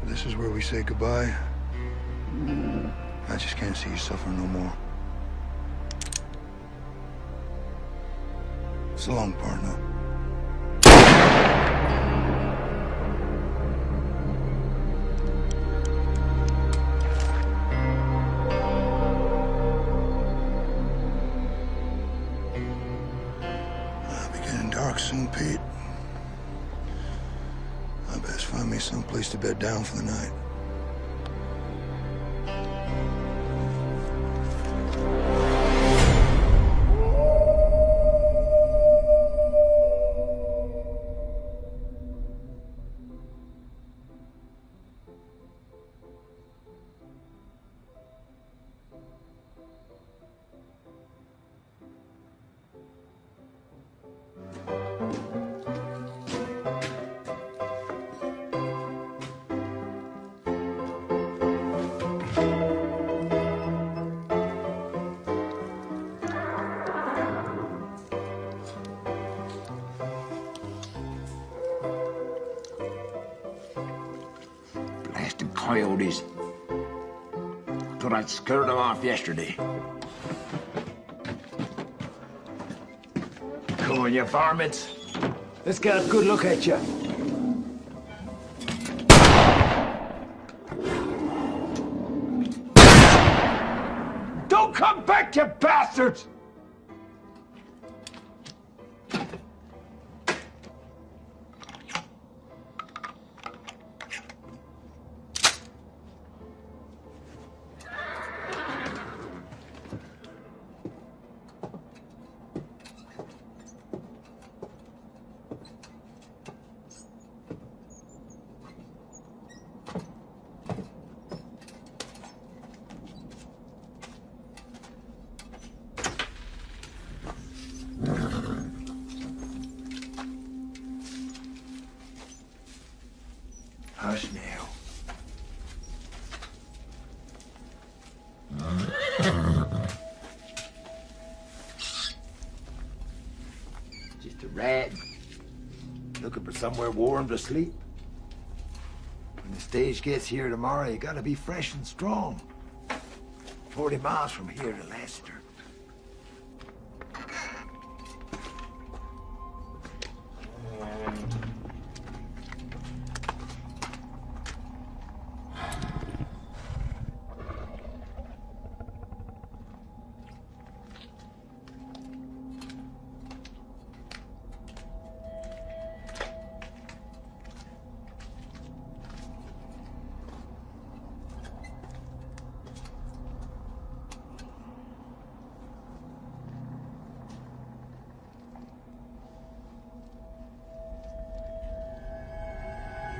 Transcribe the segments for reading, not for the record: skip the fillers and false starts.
This is where we say goodbye. I just can't see you suffering no more. So long, partner. I'll be getting dark soon, Pete. I best find me some place to bed down for the night. Coyotes. Thought I'd scared them off yesterday. Come on, you varmints. Let's get a good look at you. Don't come back, you bastards! Hush now. Just a rat looking for somewhere warm to sleep. When the stage gets here tomorrow, you gotta be fresh and strong. 40 miles from here to Leicester.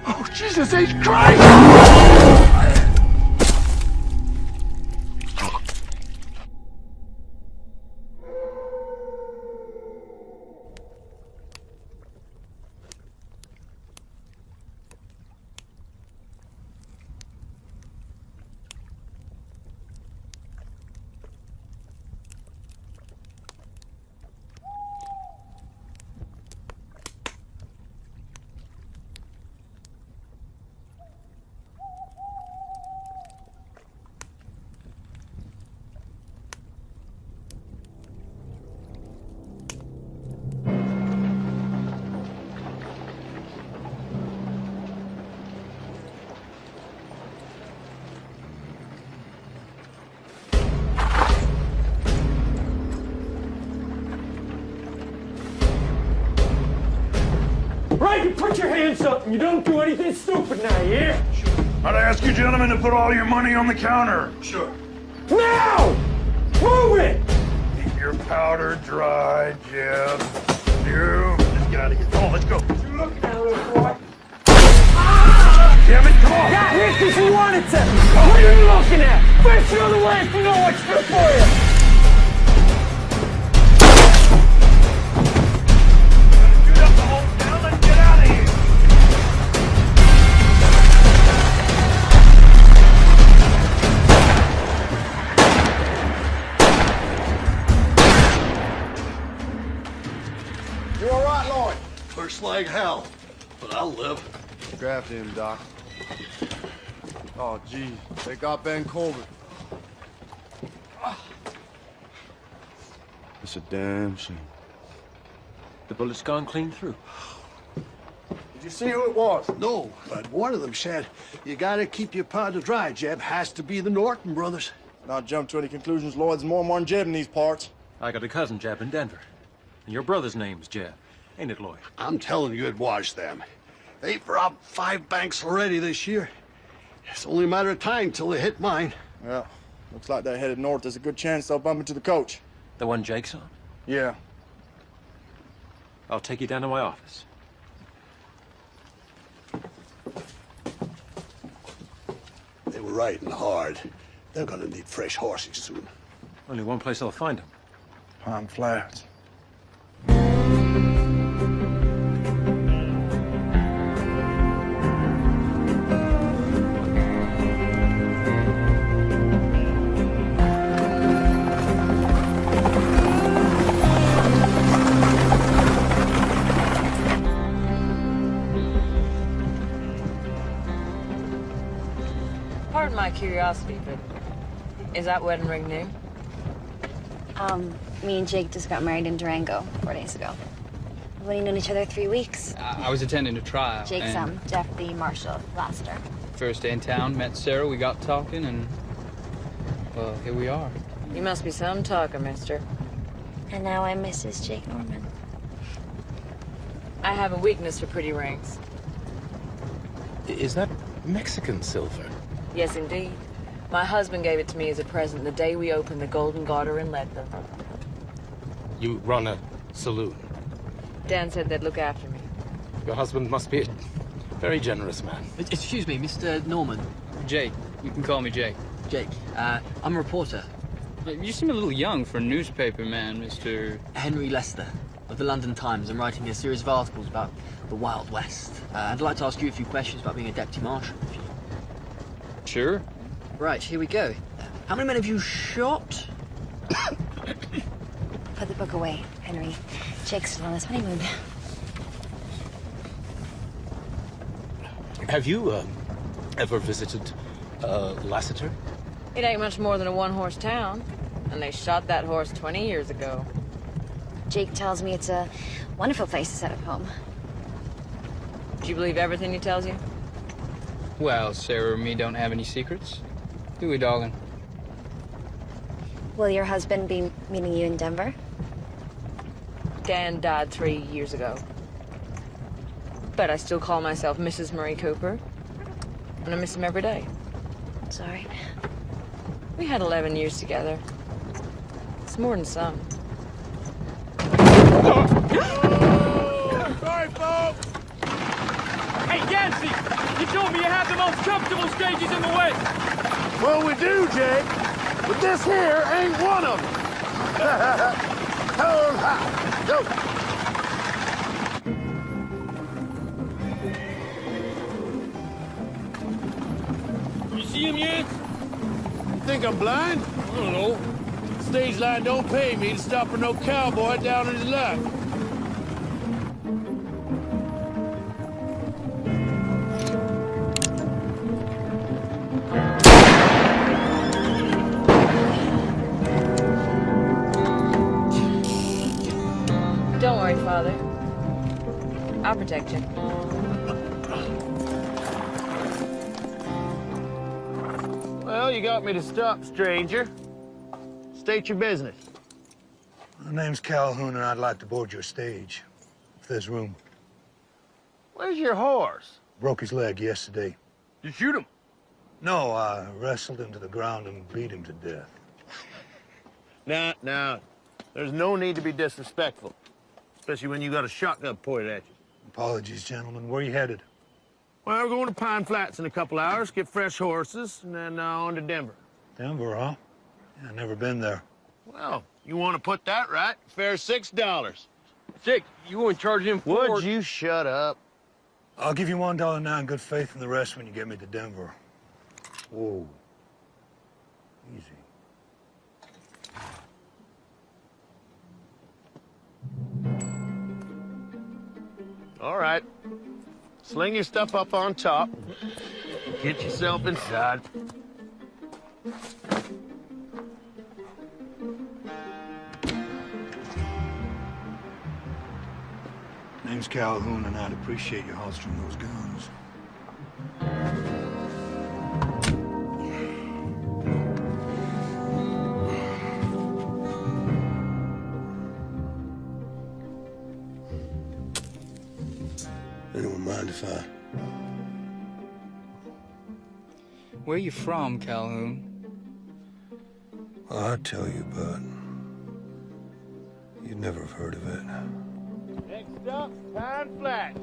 Oh, Jesus H. Christ! Right, you put your hands up and you don't do anything stupid now, yeah? Sure. I'd ask you gentlemen to put all your money on the counter. Sure. Now! Move it! Keep your powder dry, Jeb. You. Let's get out of here. Come on, let's go. You look now, little boy. Damn it, come on! Got here because you wanted to! What are you looking at? Face the other way if you know what's good for you! Shoot up the whole town, let's get out of here! You all right, Lloyd? First like hell, but I'll live. Grab him, Doc. Oh, gee, they got Ben Colbert. It's a damn shame. The bullet's gone clean through. Did you see who it was? No, but one of them said, you gotta keep your powder dry, Jeb. Has to be the Norton brothers. Not jump to any conclusions, Lloyd. There's more than one Jeb in these parts. I got a cousin, Jeb, in Denver. And your brother's name's Jeb. Ain't it, Lloyd? I'm telling you, it was them. They've robbed 5 banks already this year. It's only a matter of time till they hit mine. Yeah, looks like they're headed north. There's a good chance they'll bump into the coach. The one Jake's on? Yeah. I'll take you down to my office. They were riding hard. They're gonna need fresh horses soon. Only one place I'll find them. Pine Flats. Pardon my curiosity, but is that wedding ring new? Me and Jake just got married in Durango 4 days ago. We've only known each other 3 weeks. I was attending a trial. Jake's Jeff the Marshal Lassiter. First day in town, met Sarah, we got talking, and well, here we are. You must be some talker, mister. And now I'm Mrs. Jake Norman. I have a weakness for pretty rings. Is that Mexican silver? Yes, indeed. My husband gave it to me as a present the day we opened the Golden Garter in Leadville. You run a saloon. Dan said they'd look after me. Your husband must be a very generous man. Excuse me, Mr. Norman. Jake, you can call me Jake. Jake, I'm a reporter. You seem a little young for a newspaper man, Mr. Henry Lester of the London Times. I'm writing a series of articles about the Wild West. I'd like to ask you a few questions about being a deputy marshal. Sure. Right, here we go. How many men have you shot? Put the book away, Henry. Jake's still on his honeymoon. Have you ever visited Lassiter? It ain't much more than a one-horse town, and they shot that horse 20 years ago. Jake tells me it's a wonderful place to set up home. Do you believe everything he tells you? Well, Sarah and me don't have any secrets. Do we, darling? Will your husband be meeting you in Denver? Dan died 3 years ago. But I still call myself Mrs. Murray Cooper, and I miss him every day. Sorry. We had 11 years together. It's more than some. Sorry, folks! Hey, Yancy! You told me you have the most comfortable stages in the West! Well, we do, Jake. But this here ain't one of them. Go. You see him yet? Think I'm blind? I don't know. Stage line don't pay me to stop for no cowboy down in his luck. Don't worry, Father. I'll protect you. Well, you got me to stop, stranger. State your business. My name's Calhoun, and I'd like to board your stage, if there's room. Where's your horse? Broke his leg yesterday. You shoot him? No, I wrestled him to the ground and beat him to death. Now, there's no need to be disrespectful, especially when you got a shotgun pointed at you. Apologies, gentlemen. Where are you headed? Well, we're going to Pine Flats in a couple hours, get fresh horses, and then on to Denver. Denver, huh? Yeah, never been there. Well, you want to put that right? Fair $6. Jake, you won't charge him for... Would you shut up? I'll give you $1 now in good faith, and the rest when you get me to Denver. Whoa. Easy. All right. Sling your stuff up on top. Get yourself inside. Name's Calhoun, and I'd appreciate you holstering those guns. Anyone mind if I... Where you from, Calhoun? Well, I'd tell you, but you'd never have heard of it. Next up, Pine Flats.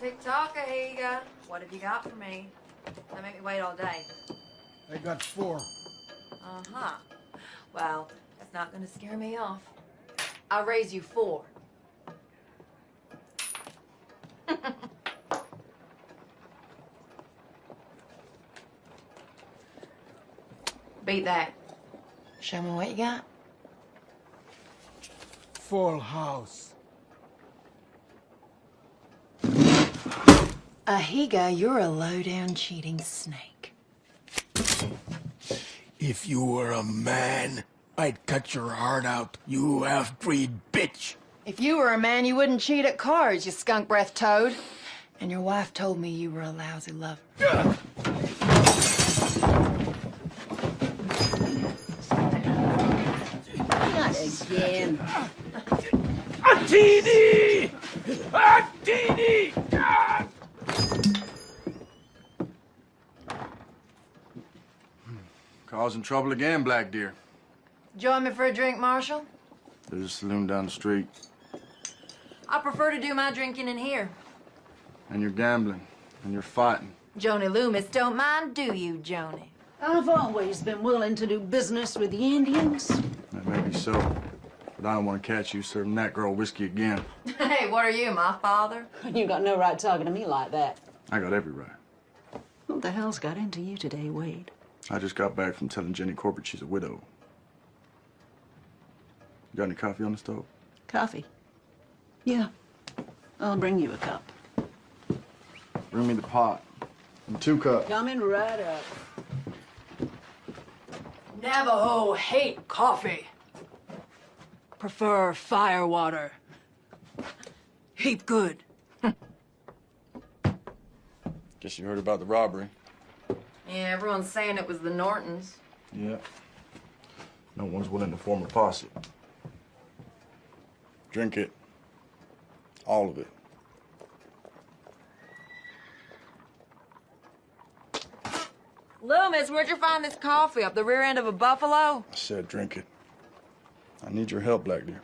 Tick-tock, Ahiga. What have you got for me? Don't make me wait all day. I got 4. Uh-huh. Well, that's not gonna scare me off. I'll raise you 4. Beat that. Show me what you got. Full house. Ahiga, you're a low-down cheating snake. If you were a man, I'd cut your heart out, you half-breed bitch. If you were a man, you wouldn't cheat at cards, you skunk-breath toad. And your wife told me you were a lousy lover. Not again. Atini! Atini! Causing trouble again, Black Deer. Join me for a drink, Marshal? There's a saloon down the street. I prefer to do my drinking in here. And you're gambling. And you're fighting. Joni Loomis don't mind, do you, Joni? I've always been willing to do business with the Indians. That may be so. But I don't want to catch you serving that girl whiskey again. Hey, what are you, my father? You got no right talking to me like that. I got every right. What the hell's got into you today, Wade? I just got back from telling Jenny Corbett she's a widow. You got any coffee on the stove? Coffee? Yeah. I'll bring you a cup. Bring me the pot. And 2 cups. Coming right up. Navajo hate coffee. Prefer fire water. Heap good. Guess you heard about the robbery. Yeah, everyone's saying it was the Nortons. Yeah. No one's willing to form a posse. Drink it. All of it. Loomis, where'd you find this coffee? Up the rear end of a buffalo? I said drink it. I need your help, Black Deer.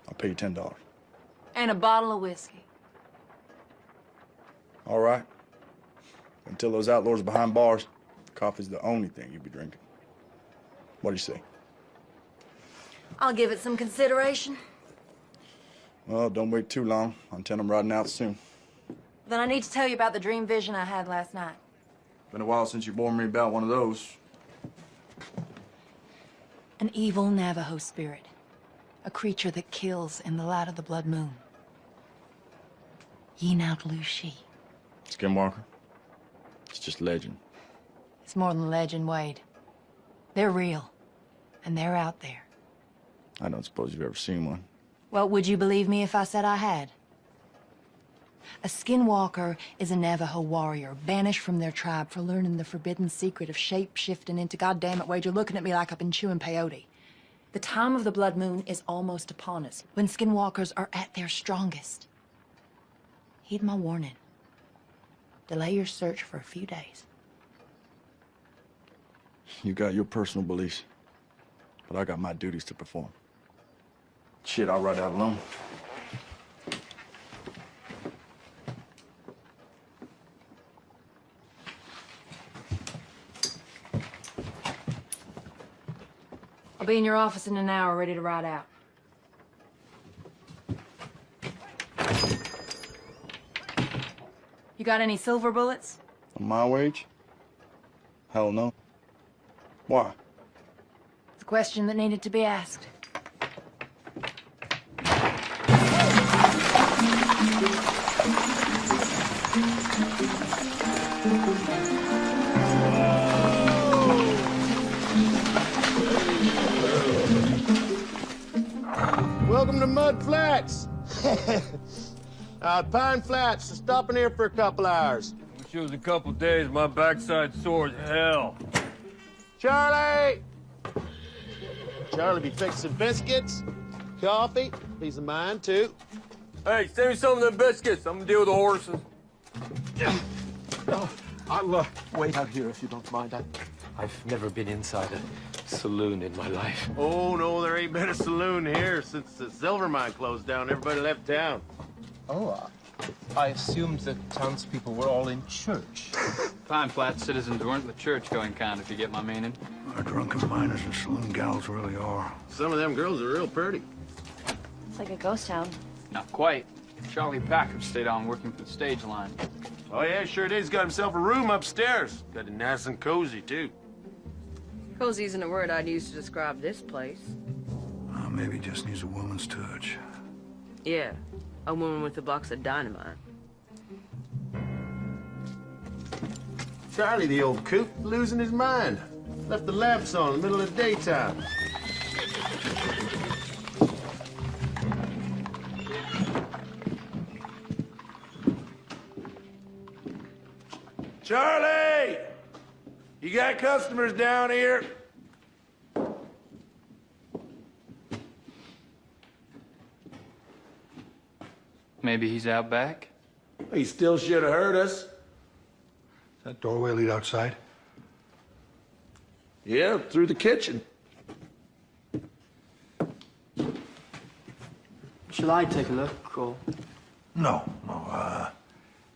I'll pay you $10. And a bottle of whiskey. All right. Until those outlaws are behind bars, coffee's the only thing you'll be drinking. What do you say? I'll give it some consideration. Well, don't wait too long. I'll tell them riding out soon. Then I need to tell you about the dream vision I had last night. Been a while since you warned me about one of those. An evil Navajo spirit. A creature that kills in the light of the blood moon. Ye not lose she. Skinwalker? It's just legend. It's more than legend, Wade. They're real. And they're out there. I don't suppose you've ever seen one. Well, would you believe me if I said I had? A skinwalker is a Navajo warrior, banished from their tribe for learning the forbidden secret of shape-shifting into... Goddamn it, Wade, you're looking at me like I've been chewing peyote. The time of the blood moon is almost upon us, when skinwalkers are at their strongest. Heed my warning. Delay your search for a few days. You got your personal beliefs. but I got my duties to perform. Shit, I'll ride out alone. I'll be in your office in an hour, ready to ride out. You got any silver bullets? On my wage? Hell no. Why? It's a question that needed to be asked. Welcome to Mud Flats. Pine Flats, stopping here for a couple hours. Wish it was a couple days. My backside sore as hell. Charlie! Charlie be fixing biscuits, coffee, piece of mine, too. Hey, save me some of them biscuits. I'm gonna deal with the horses. I'll wait out here if you don't mind. I've never been inside a saloon in my life. Oh, no, there ain't been a saloon here since the silver mine closed down. Everybody left town. Oh, I assumed that townspeople were all in church. Pine Flat citizens weren't the church-going kind, if you get my meaning. Our drunken miners and saloon gals really are. Some of them girls are real pretty. It's like a ghost town. Not quite. Charlie Packard stayed on working for the stage line. Oh, yeah, sure did. He's got himself a room upstairs. Got it nice and cozy, too. Cozy isn't a word I'd use to describe this place. Maybe just needs a woman's touch. Yeah, a woman with a box of dynamite. Charlie, the old coot, losing his mind. Left the lamps on in the middle of the daytime. Charlie! You got customers down here? Maybe he's out back? He still should have heard us. Does that doorway lead outside? Yeah, through the kitchen. Shall I take a look, or...? No.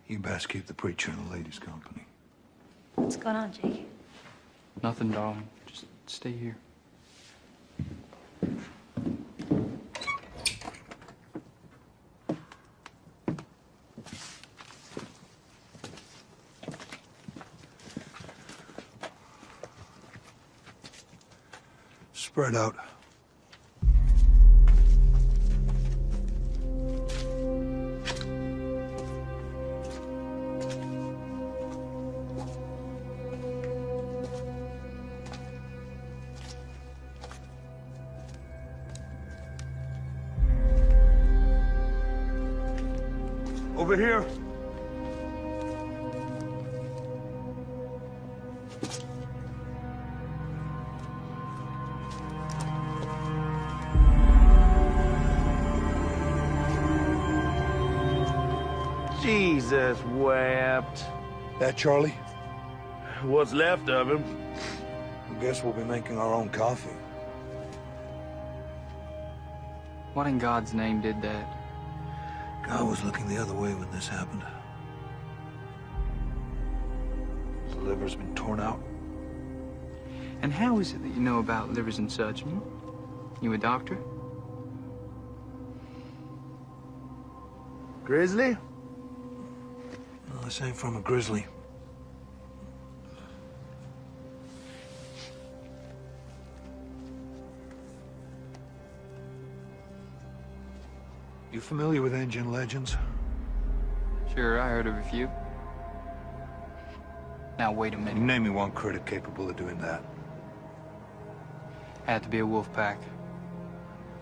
You best keep the preacher in the ladies' company. What's going on, Jake? Nothing, darling. Just stay here. Spread out. Over here. Jesus wept. That Charlie? What's left of him. I guess we'll be making our own coffee. What in God's name did that? God was looking the other way when this happened. His liver's been torn out. And how is it that you know about livers and such? Hmm? You a doctor? Grizzly? Well, this ain't from a grizzly. You familiar with Indian legends? Sure, I heard of a few. Now, wait a minute. Name me one critic capable of doing that. Had to be a wolf pack.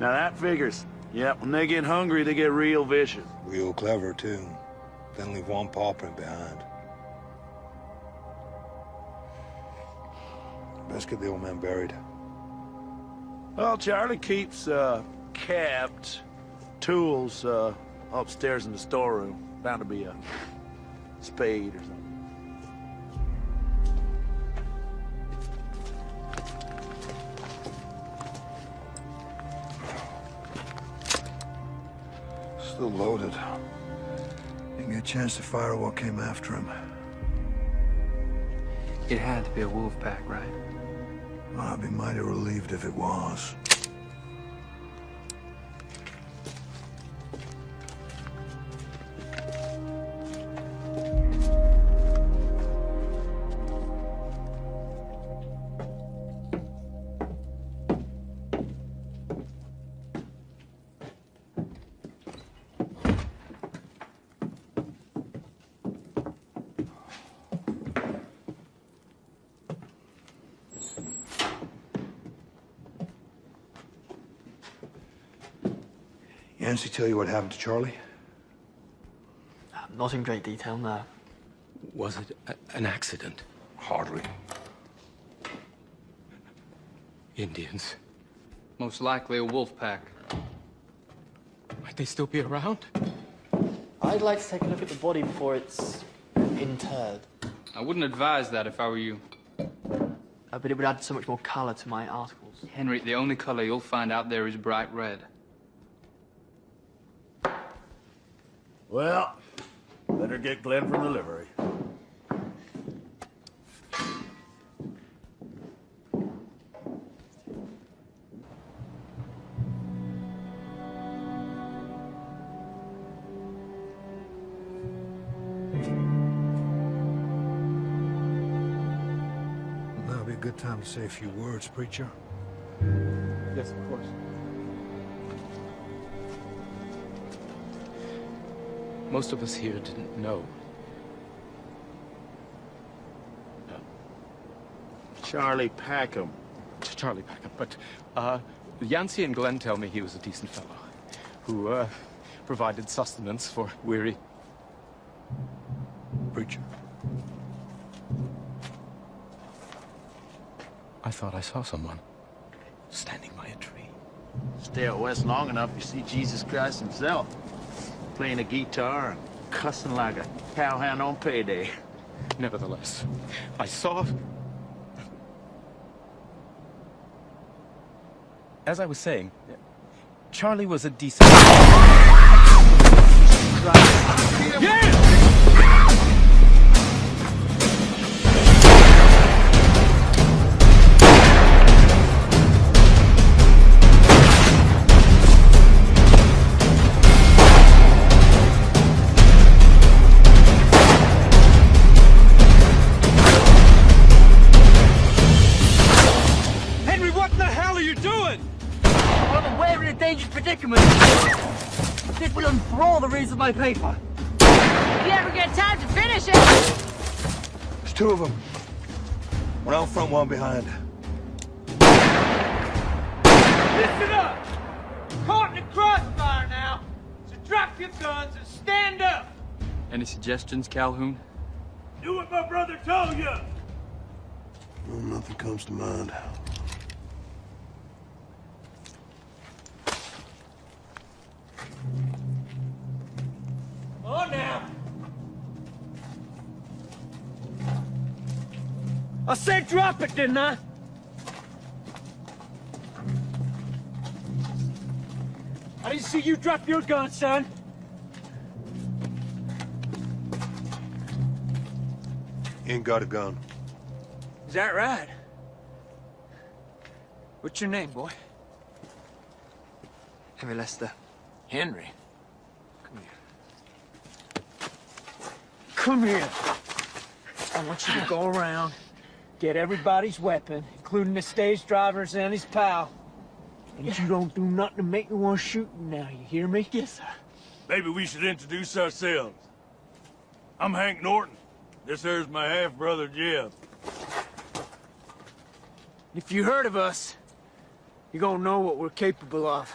Now that figures. Yep, when they get hungry, they get real vicious. Real clever, too. Then leave one paw print behind. Best get the old man buried. Well, Charlie keeps, kept tools, upstairs in the storeroom. Bound to be a spade or something. Still loaded. Didn't get a chance to fire what came after him. It had to be a wolf pack, right? I'd be mighty relieved if it was. Yancy tell you what happened to Charlie? Not in great detail, no. Was it an accident? Hardly. Indians. Most likely a wolf pack. Might they still be around? I'd like to take a look at the body before it's interred. I wouldn't advise that if I were you. But it would add so much more color to my articles. Henry, the only color you'll find out there is bright red. Well, better get Glenn from the livery. That'll be a good time to say a few words, preacher. Yes, of course. Most of us here didn't know. Charlie Packham. Charlie Packham, but Yancy and Glenn tell me he was a decent fellow who provided sustenance for weary. Preacher. I thought I saw someone standing by a tree. Stay out west long enough, you see Jesus Christ himself. Playing a guitar and cussing like a cowhand on payday. Nevertheless, I saw... As I was saying, Charlie was a decent... Yeah! Predicament. This will enthrall the readers of my paper. If you ever get time to finish it. There's two of them. One out front, one behind. Listen up! Caught in the crossfire now. So drop your guns and stand up. Any suggestions, Calhoun? Do what my brother told you. Well, nothing comes to mind. On now. I said drop it, didn't I? I didn't see you drop your gun, son. Ain't got a gun. Is that right? What's your name, boy? Henry Lester. Henry. Come here. I want you to go around, get everybody's weapon, including the stage driver's and his pal. And you don't do nothing to make me want to shoot you now, you hear me? Yes, sir. Maybe we should introduce ourselves. I'm Hank Norton. This here's my half-brother, Jeff. If you heard of us, you're gonna know what we're capable of.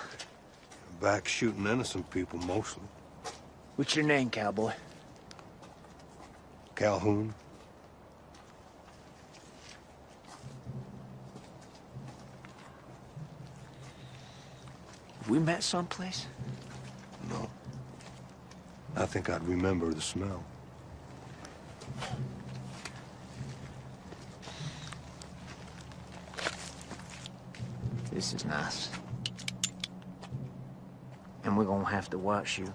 Back shooting innocent people, mostly. What's your name, cowboy? Calhoun. Have we met someplace? No. I think I'd remember the smell. This is nice. And we're gonna have to watch you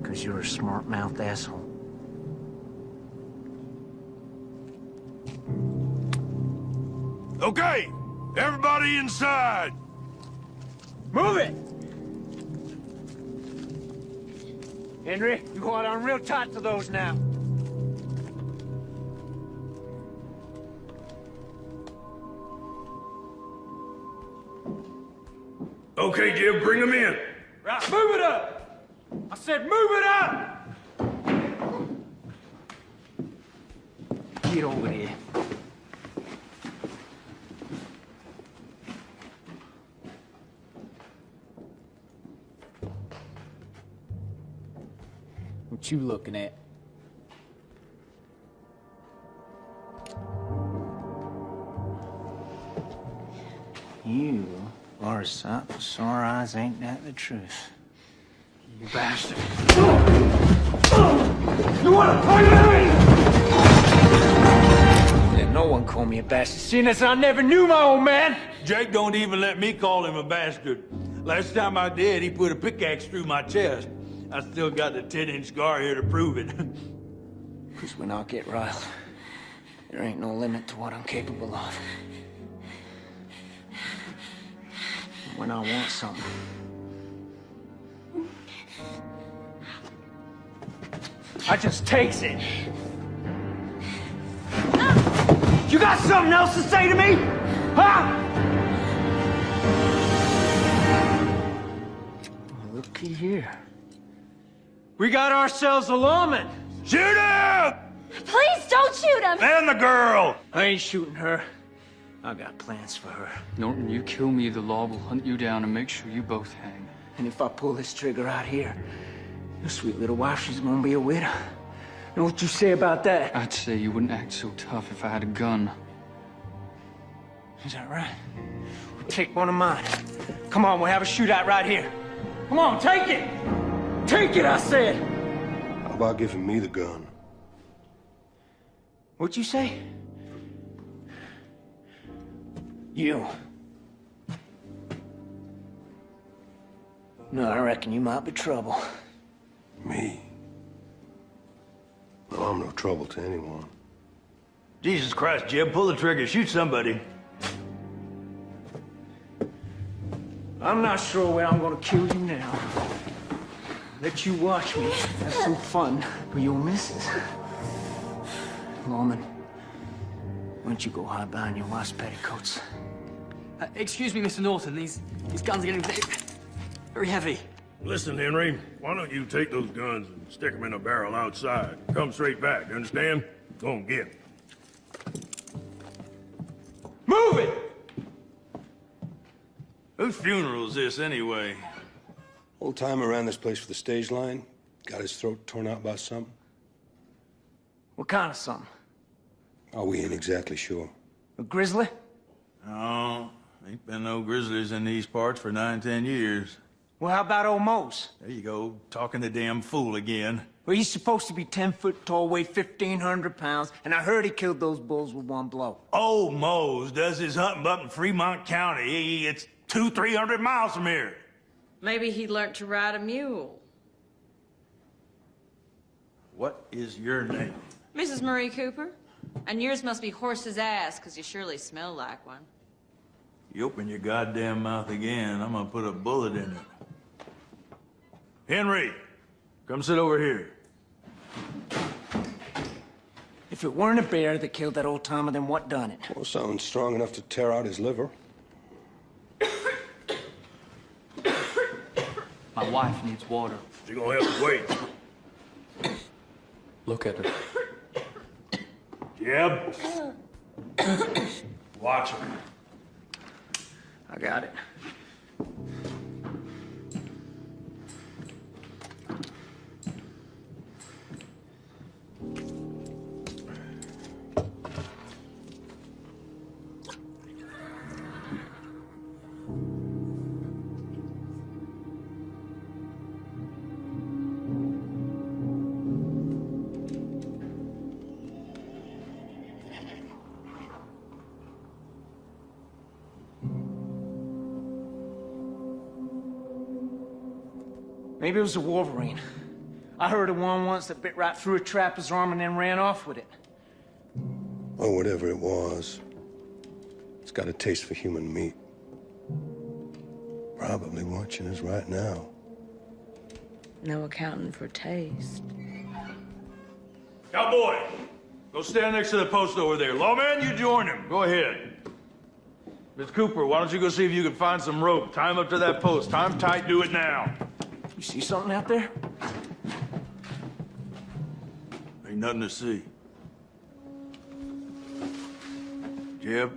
Because you're a smart-mouthed asshole. Okay, everybody inside. Move it! Henry, you hold on real tight to those now. Okay, Jim, bring them in. Right, move it up! I said move it up! Get over here. What you looking at? You are a sight for sore eyes, ain't that the truth? You bastard. You wanna fight me? Let no one call me a bastard, seeing as I never knew my old man. Jake don't even let me call him a bastard. Last time I did, he put a pickaxe through my chest. I still got the 10-inch scar here to prove it. Because when I get riled, there ain't no limit to what I'm capable of. When I want something, I just takes it. You got something else to say to me? Huh? Looky here. We got ourselves a lawman. Shoot him! Please don't shoot him! And the girl! I ain't shooting her. I got plans for her. Norton, you kill me, the law will hunt you down and make sure you both hang. And if I pull this trigger out here, your sweet little wife, she's gonna be a widow. Know what you say about that? I'd say you wouldn't act so tough if I had a gun. Is that right? Well, take one of mine. Come on, we'll have a shootout right here. Come on, take it! Take it, I said! How about giving me the gun? What'd you say? You. No, I reckon you might be trouble. Me? Well, I'm no trouble to anyone. Jesus Christ, Jim, pull the trigger, shoot somebody. I'm not sure where I'm gonna kill you now. Let you watch me have some fun with your missus. Lawman, why don't you go hide behind your wife's petticoats? Excuse me, Mr. Norton. These guns are getting very heavy. Listen, Henry, why don't you take those guns and stick them in a barrel outside? Come straight back, you understand? Go on, get 'em. Move it! Whose funeral is this, anyway? Old timer ran this place for the stage line. Got his throat torn out by something. What kind of something? Oh, we ain't exactly sure. A grizzly? No, ain't been no grizzlies in these parts for 9-10 years. Well, how about old Mose? There you go, talking the damn fool again. Well, he's supposed to be 10 foot tall, weigh 1,500 pounds, and I heard he killed those bulls with one blow. Old Mose does his hunting up in Fremont County. It's 200-300 miles from here. Maybe he learned to ride a mule. What is your name? Mrs. Marie Cooper? And yours must be horse's ass, because you surely smell like one. You open your goddamn mouth again, I'm gonna put a bullet in it. Henry, come sit over here. If it weren't a bear that killed that old timer, then what done it? Well, something strong enough to tear out his liver. My wife needs water. You're gonna have to wait. Look at her. Jeb. Watch him. I got it. Maybe it was a wolverine. I heard of one once that bit right through a trapper's arm and then ran off with it. Or whatever it was. It's got a taste for human meat. Probably watching us right now. No accounting for taste. Cowboy, go stand next to the post over there. Lawman, you join him. Go ahead. Miss Cooper, why don't you go see if you can find some rope? Tie him up to that post. Tie him tight, do it now. You see something out there? Ain't nothing to see. Jeb,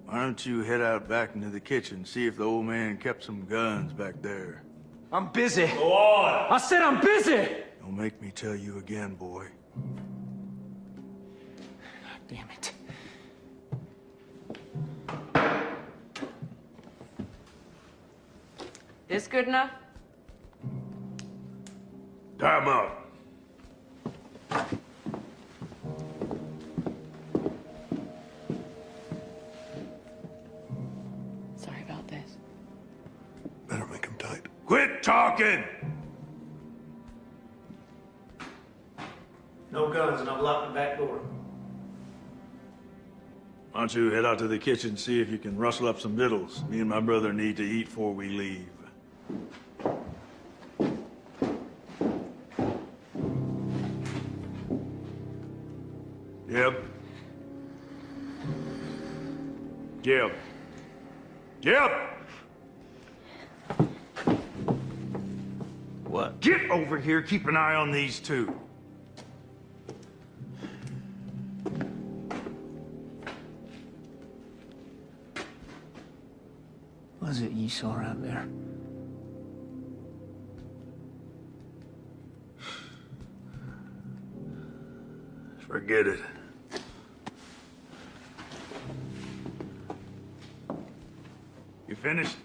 why don't you head out back into the kitchen, see if the old man kept some guns back there. I'm busy. Go on! I said I'm busy! Don't make me tell you again, boy. God damn it. This good enough? Tie him up. Sorry about this. Better make him tight. Quit talking! No guns, and I've locked the back door. Why don't you head out to the kitchen, see if you can rustle up some victuals. Me and my brother need to eat before we leave. Jeb. Jeb. Jeb! What? Get over here, keep an eye on these two. What was it you saw out there? Forget it. You finished?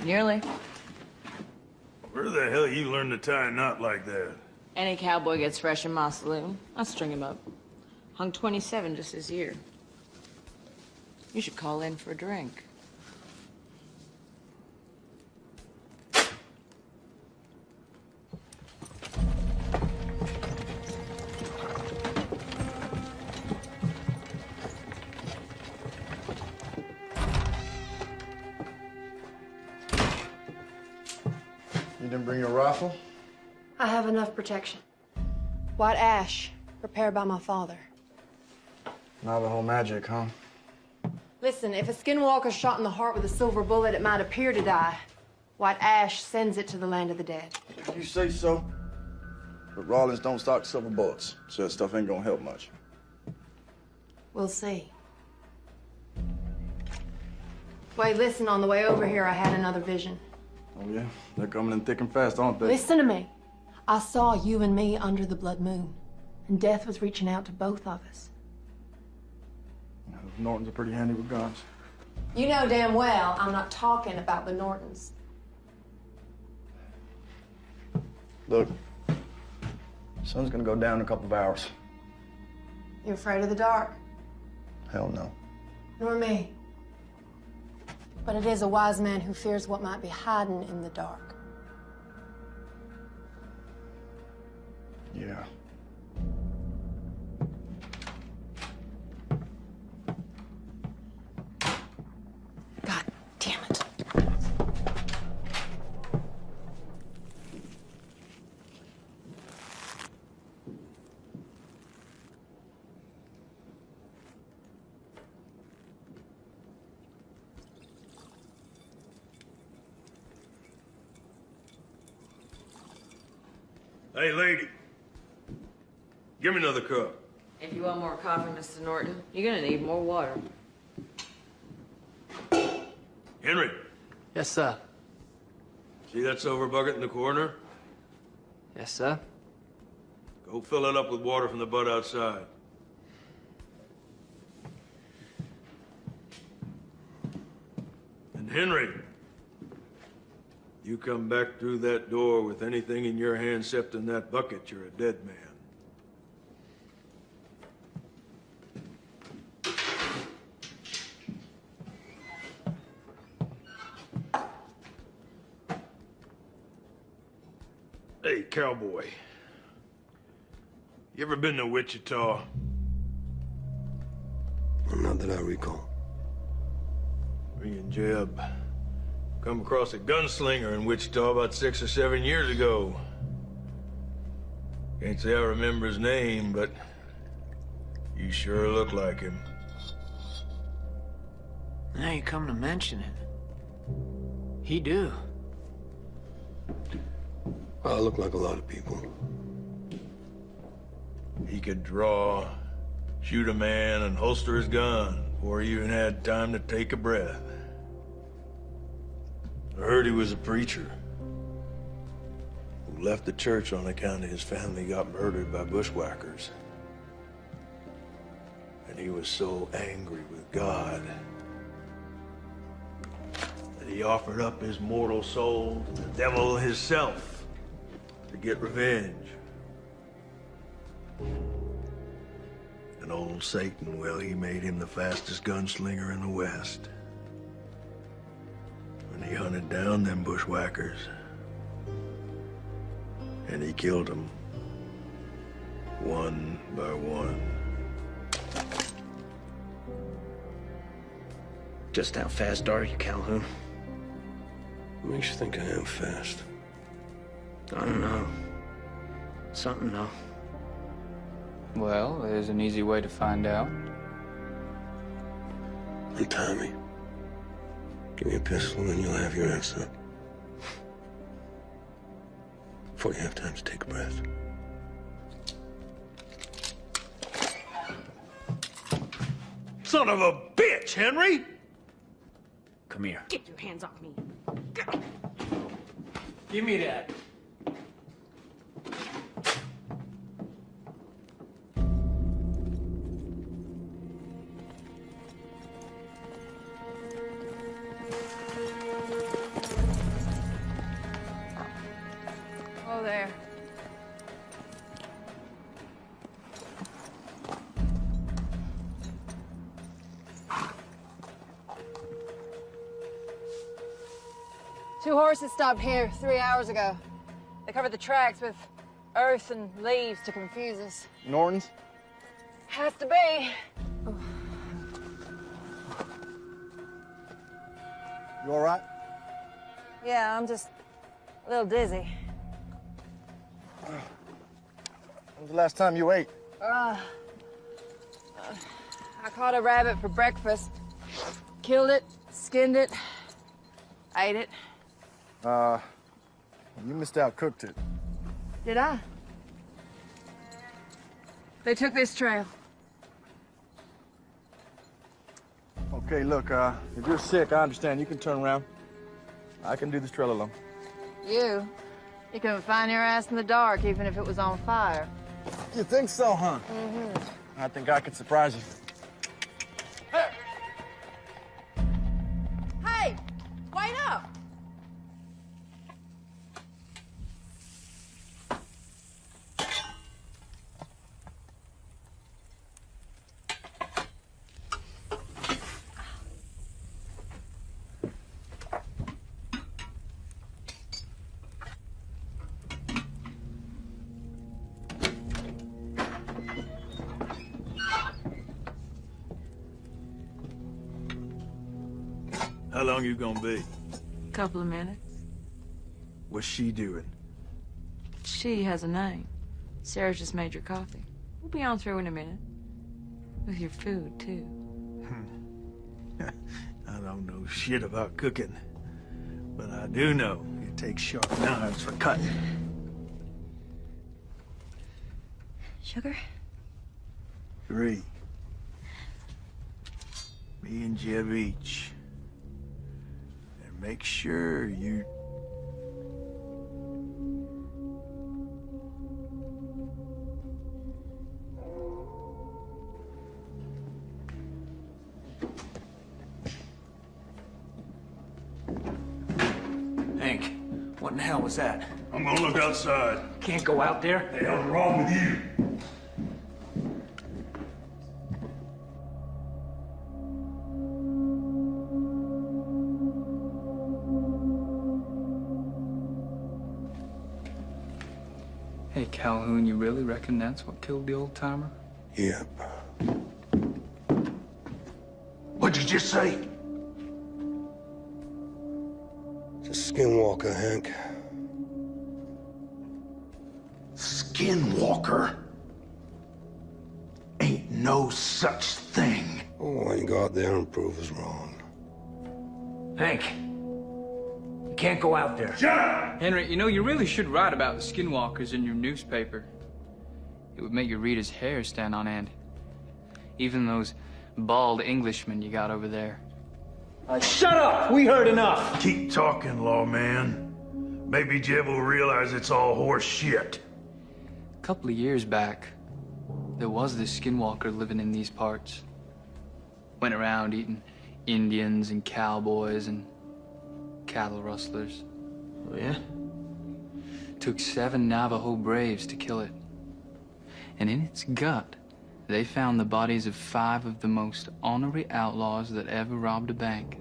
Nearly. Where the hell you learn to tie a knot like that? Any cowboy gets fresh in my saloon. I string him up. Hung 27 just this year. You should call in for a drink. You didn't bring your rifle? I have enough protection. White ash, prepared by my father. Navajo magic, huh? Listen, if a skinwalker's shot in the heart with a silver bullet, it might appear to die. White ash sends it to the land of the dead. If you say so. But Rawlins don't stock silver bullets, so that stuff ain't gonna help much. We'll see. Wait, listen, on the way over here, I had another vision. Oh, yeah? They're coming in thick and fast, aren't they? Listen to me. I saw you and me under the blood moon, and death was reaching out to both of us. Yeah, those Nortons are pretty handy with guns. You know damn well I'm not talking about the Nortons. Look, sun's gonna go down in a couple of hours. You afraid of the dark? Hell no. Nor me. But it is a wise man who fears what might be hiding in the dark. Yeah. God damn it. Hey, lady. Give me another cup. If you want more coffee, Mr. Norton, you're gonna need more water. Henry. Yes, sir. See that silver bucket in the corner? Yes, sir. Go fill it up with water from the butt outside. And Henry, you come back through that door with anything in your hand except in that bucket, you're a dead man. Hey, cowboy. You ever been to Wichita? Not that I recall. Me and Jeb come across a gunslinger in Wichita about 6 or 7 years ago. Can't say I remember his name, but you sure look like him. Now you come to mention it. He do. I look like a lot of people. He could draw, shoot a man, and holster his gun before he even had time to take a breath. I heard he was a preacher who left the church on account of his family got murdered by bushwhackers. And he was so angry with God that he offered up his mortal soul to the devil himself to get revenge. And old Satan, well, he made him the fastest gunslinger in the West. When he hunted down them bushwhackers, and he killed them one by one. Just how fast are you, Calhoun? What makes you think I am fast? I don't know. Something, though. Well, there's an easy way to find out. Untie me. Give me a pistol and you'll have your answer. Before you have time to take a breath. Son of a bitch, Henry! Come here. Get your hands off me. Give me that. Oh, there. Two horses stopped here 3 hours ago. They covered the tracks with earth and leaves to confuse us. Norton's? Has to be. You all right? Yeah, I'm just a little dizzy. When was the last time you ate? I caught a rabbit for breakfast. Killed it, skinned it, ate it. You missed out, cooked it. Did I? They took this trail. Okay, look, if you're sick, I understand. You can turn around. I can do this trail alone. You couldn't find your ass in the dark, even if it was on fire. You think so, huh? Mm-hmm. I think I could surprise you. Hey, wait up! How long you gonna be? Couple of minutes. What's she doing? She has a name. Sarah just made your coffee. We'll be on through in a minute. With your food, too. I don't know shit about cooking, but I do know it takes sharp knives for cutting. Sugar? 3. Me and Jeb each. And make sure you... Hank, what in the hell was that? I'm gonna look outside. Can't go out there. What the hell's wrong with you? Hey, Calhoun, you really reckon that's what killed the old-timer? Yep. What'd you just say? It's a skinwalker, Hank. Skinwalker? Ain't no such thing. Oh, why don't you go out there and prove us wrong? Hank, you can't go out there. Shut up! Henry, you know, you really should write about the skinwalkers in your newspaper. It would make your readers' hair stand on end. Even those bald Englishmen you got over there. Shut up! We heard enough! Keep talking, lawman. Maybe Jeb will realize it's all horse shit. A couple of years back, there was this skinwalker living in these parts. Went around eating Indians and cowboys and cattle rustlers. Oh, yeah? Took 7 Navajo braves to kill it. And in its gut, they found the bodies of 5 of the most ornery outlaws that ever robbed a bank.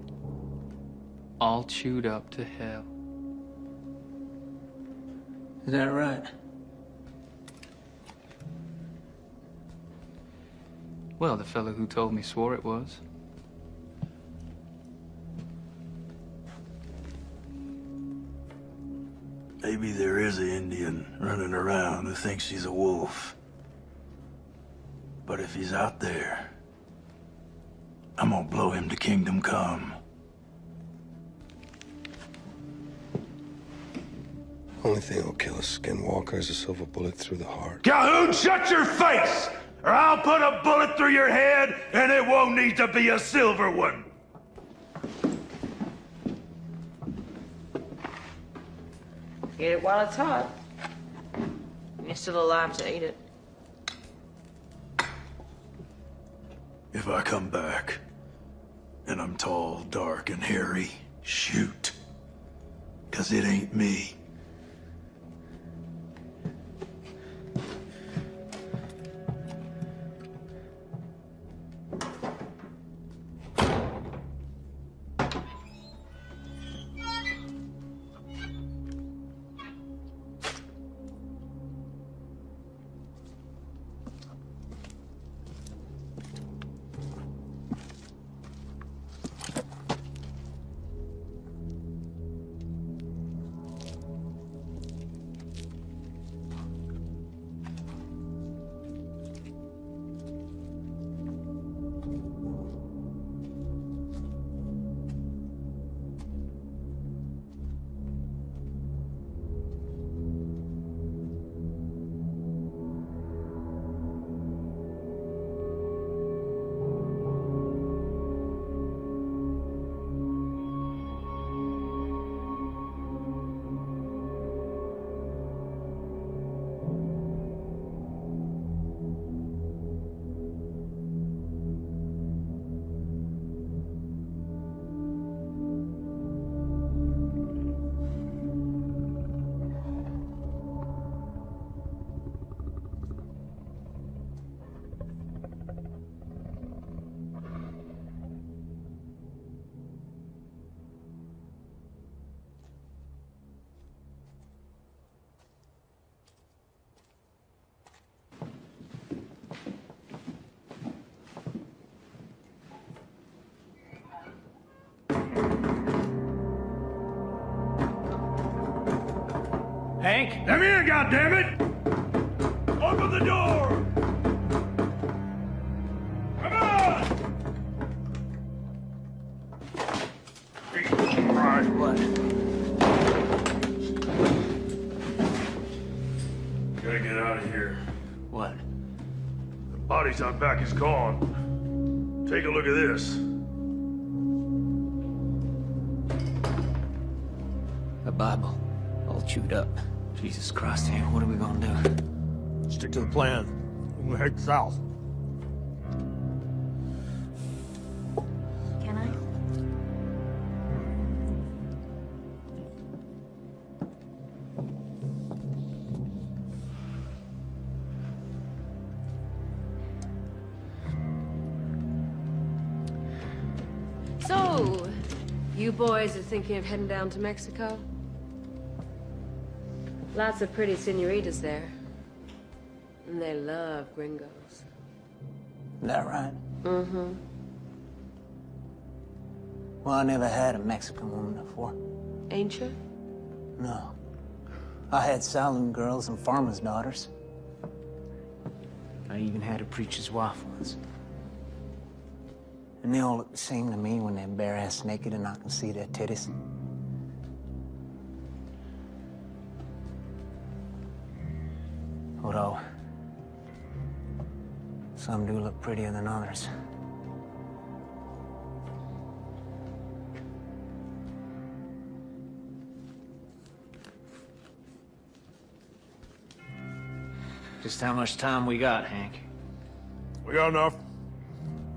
All chewed up to hell. Is that right? Well, the fellow who told me swore it was. Maybe there is an Indian running around who thinks he's a wolf. But if he's out there, I'm gonna blow him to kingdom come. Only thing that'll kill a skinwalker is a silver bullet through the heart. Calhoun, shut your face! Or I'll put a bullet through your head, and it won't need to be a silver one. Eat it while it's hot. You're still alive to eat it. If I come back, and I'm tall, dark, and hairy, shoot. 'Cause it ain't me. Hank? Come here, goddammit! Open the door! Come on! All right, what? Gotta get out of here. What? The body's out back is gone. Take a look at this. A Bible. All chewed up. Jesus Christ, Hank, what are we gonna do? Stick to the plan. We're gonna head south. Can I? So, you boys are thinking of heading down to Mexico? Lots of pretty senoritas there. And they love gringos. Is that right? Mm-hmm. Well, I never had a Mexican woman before. Ain't you? No. I had saloon girls and farmers' daughters. I even had a preacher's wife once. And they all look the same to me when they're bare-ass naked and I can see their titties. Although, some do look prettier than others. Just how much time we got, Hank? We got enough.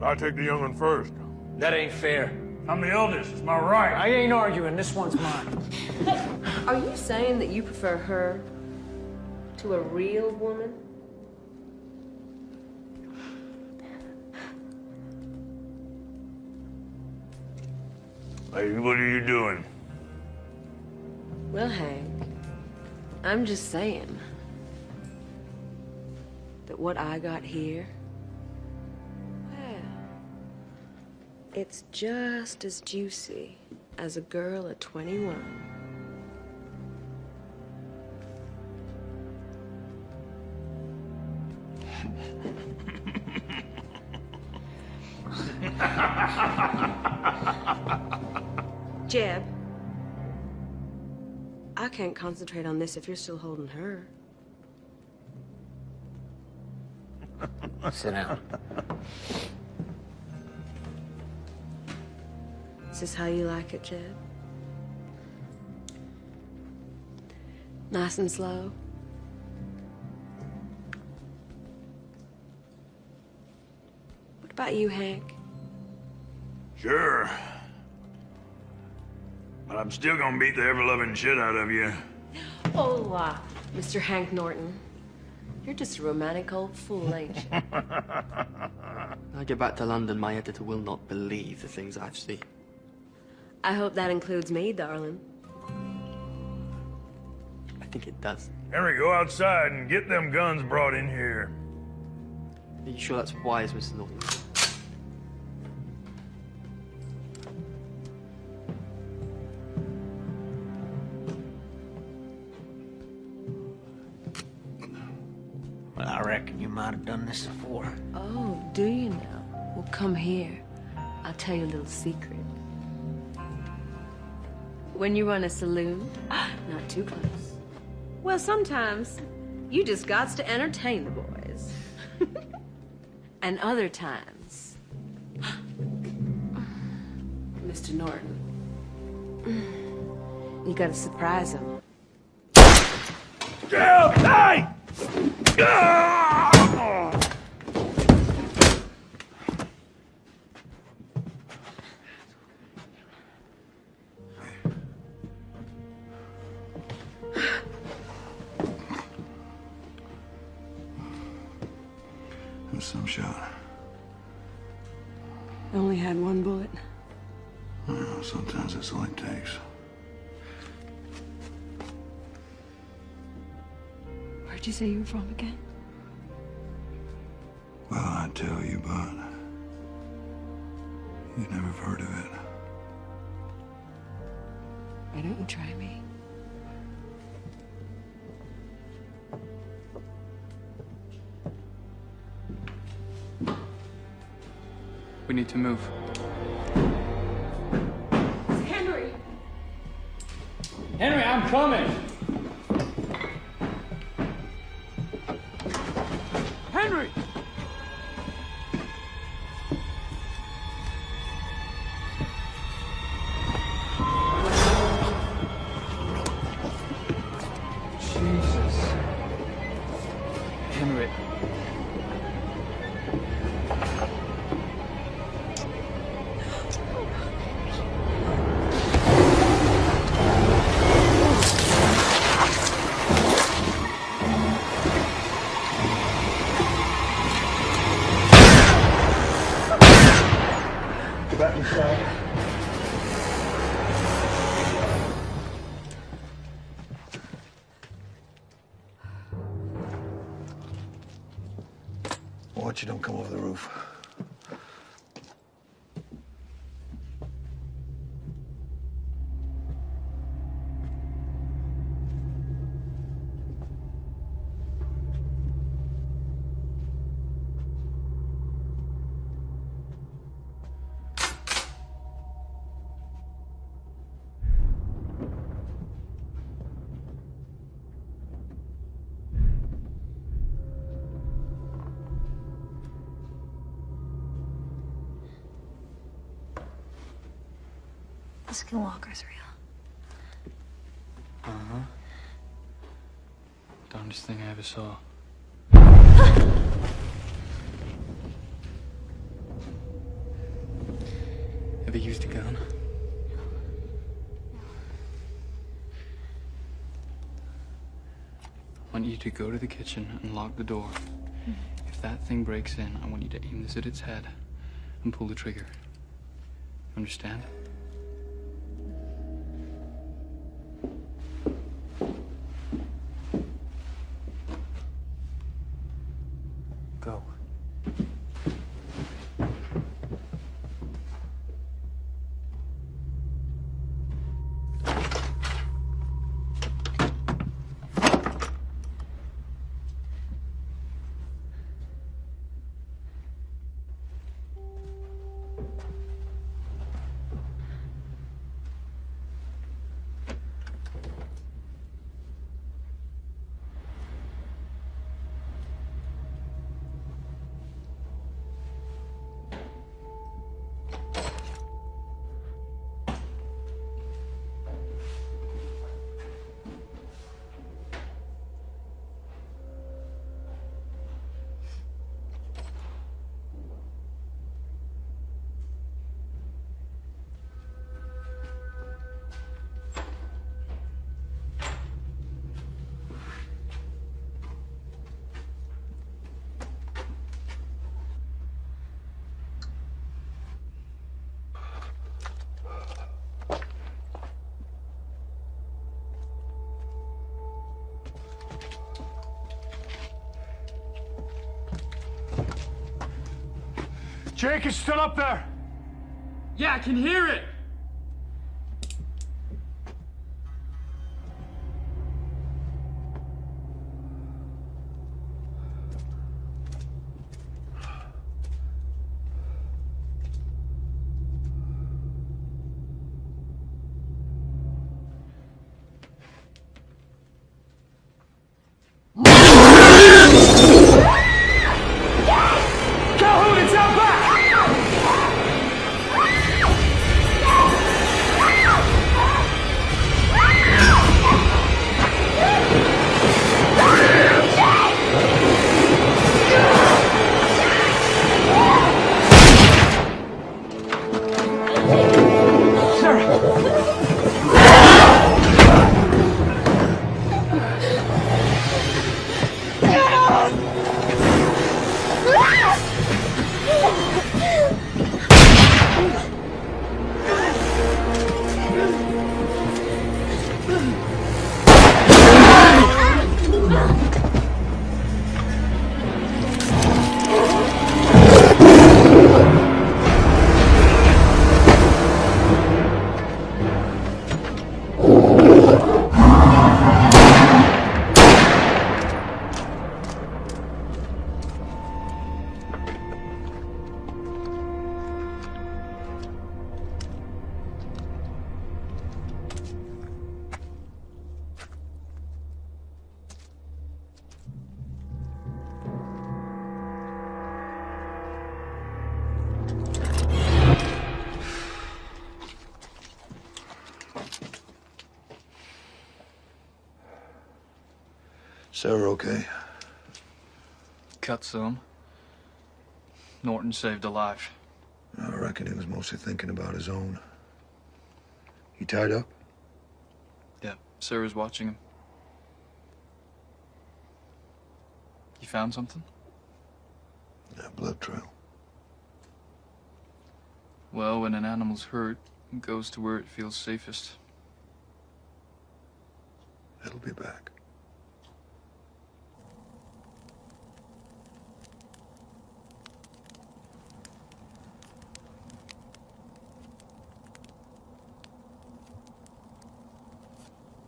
I take the young one first. That ain't fair. I'm the eldest. It's my right. I ain't arguing. This one's mine. Are you saying that you prefer her to a real woman? Lady, what are you doing? Well, Hank, I'm just saying that what I got here, well, it's just as juicy as a girl at 21. Jeb, I can't concentrate on this if you're still holding her. Sit down. Is this how you like it, Jeb? Nice and slow? What about you, Hank? Sure. But I'm still gonna beat the ever-loving shit out of you. Oh, Mr. Hank Norton. You're just a romantic old fool, ain't you? When I get back to London, my editor will not believe the things I've seen. I hope that includes me, darling. I think it does. Henry, go outside and get them guns brought in here. Are you sure that's wise, Mr. Norton? Well, I reckon you might have done this before. Oh, do you now? Well, come here. I'll tell you a little secret. When you run a saloon, not too close. Well, sometimes you just gots to entertain the boys. And other times, Mr. Norton, you gotta surprise them. Hey! It was some shot. I only had one bullet. Well, sometimes that's all it takes. Where'd you say you were from again? Well, I'd tell you, but you'd never have heard of it. Why don't you try me? We need to move. Henry! Henry, I'm coming! Henry! Jesus. Henry. watch you don't come over the roof. The skinwalker's real. Uh-huh. Darndest thing I ever saw. Ever used a gun? I want you to go to the kitchen and lock the door. If that thing breaks in, I want you to aim this at its head and pull the trigger. Understand? Go. Jake is still up there. Yeah, I can hear it. Sarah okay? Cut some. Norton saved a life. I reckon he was mostly thinking about his own. He tied up? Yeah, Sarah's watching him. You found something? Yeah, blood trail. Well, when an animal's hurt, it goes to where it feels safest. It'll be back.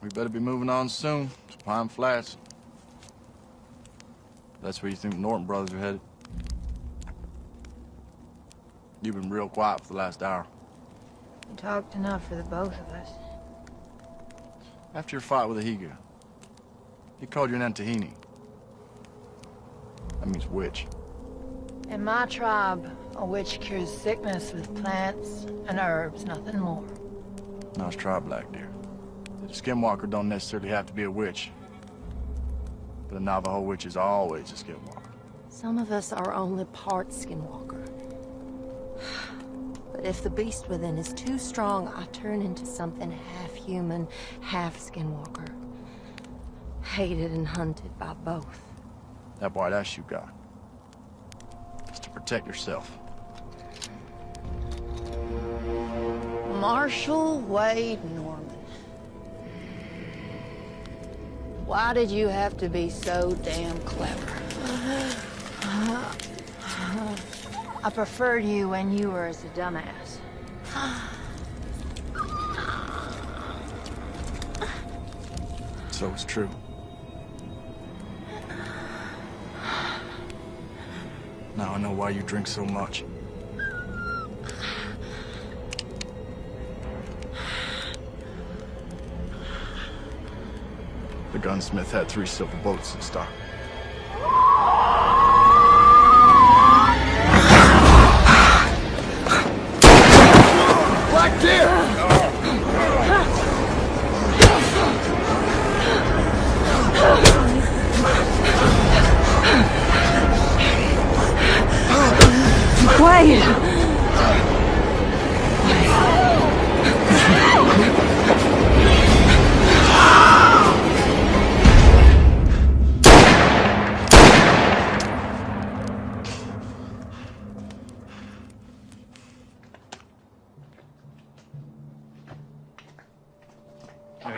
We better be moving on soon. It's Pine Flats. That's where you think the Norton brothers are headed. You've been real quiet for the last hour. You talked enough for the both of us. After your fight with the Higa, he called you an Antahini. That means witch. In my tribe, a witch cures sickness with plants and herbs, nothing more. Now it's tribe black, dear. The skinwalker don't necessarily have to be a witch. But a Navajo witch is always a skinwalker. Some of us are only part skinwalker. But if the beast within is too strong, I turn into something half human, half skinwalker. Hated and hunted by both. That white ass you got. It's to protect yourself. Marshall Wade Norman. Why did you have to be so damn clever? I preferred you when you were as a dumbass. So it's true. Now I know why you drink so much. The gunsmith had 3 silver bullets in stock. Black deer! Wait!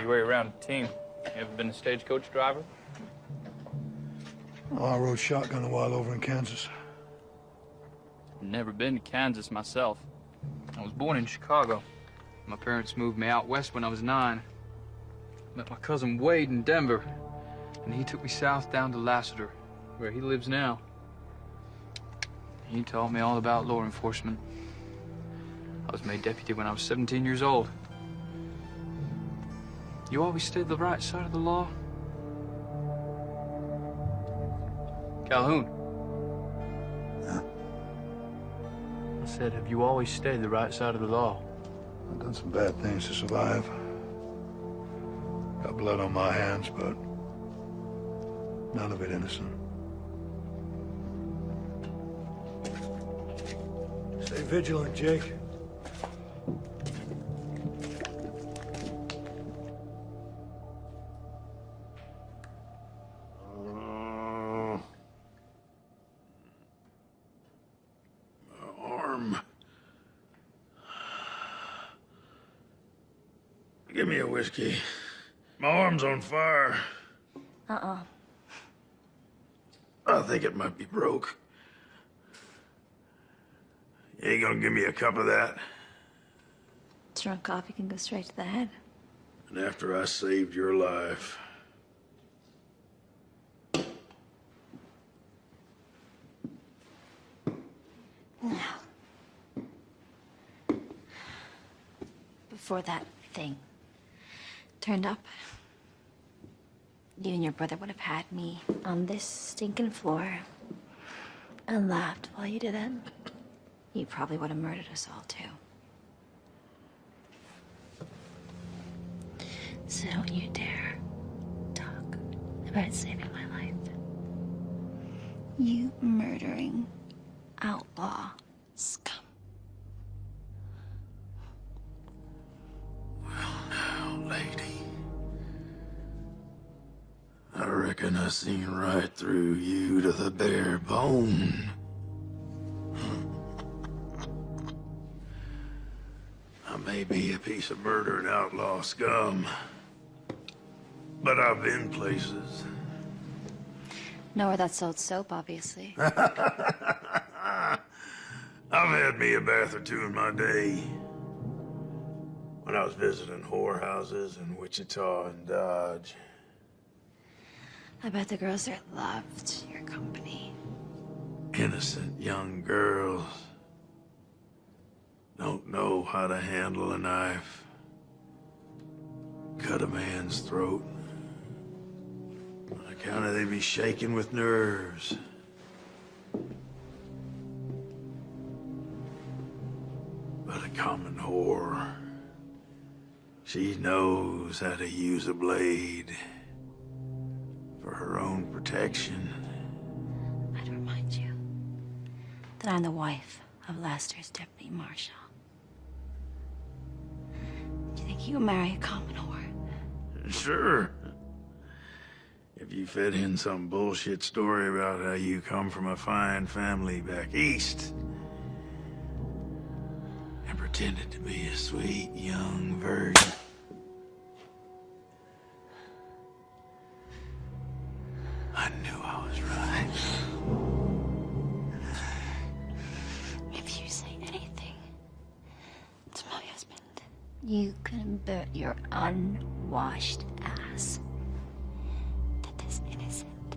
You were around a team. You ever been a stagecoach driver? Oh, I rode shotgun a while over in Kansas. Never been to Kansas myself. I was born in Chicago. My parents moved me out west when I was 9. Met my cousin Wade in Denver, and he took me south down to Lassiter, where he lives now. He taught me all about law enforcement. I was made deputy when I was 17 years old. You always stayed the right side of the law? Calhoun. I said, have you always stayed the right side of the law? I've done some bad things to survive. Got blood on my hands, but none of it innocent. Stay vigilant, Jake. Give me a whiskey. My arm's on fire. Uh-uh. I think it might be broke. You ain't gonna give me a cup of that? Strong coffee can go straight to the head. And after I saved your life. No. Before that thing turned up, you and your brother would have had me on this stinking floor and laughed while you did it. You probably would have murdered us all, too. So don't you dare talk about saving my life. You murdering outlaw scum. Lady, I reckon I seen right through you to the bare bone. I may be a piece of murdered outlaw scum, but I've been places. Nowhere that sold soap, obviously. I've had me a bath or two in my day. when I was visiting whorehouses in Wichita and Dodge. I bet the girls there loved your company. Innocent young girls don't know how to handle a knife, cut a man's throat. On account of they be shaking with nerves. But a common whore, she knows how to use a blade for her own protection. I'd remind you that I'm the wife of Lester's deputy marshal. Do you think you would marry a common whore? Sure. If you fed in some bullshit story about how you come from a fine family back east and pretended to be a sweet young virgin. I knew I was right. If you say anything to my husband, you can bet your unwashed ass that this innocent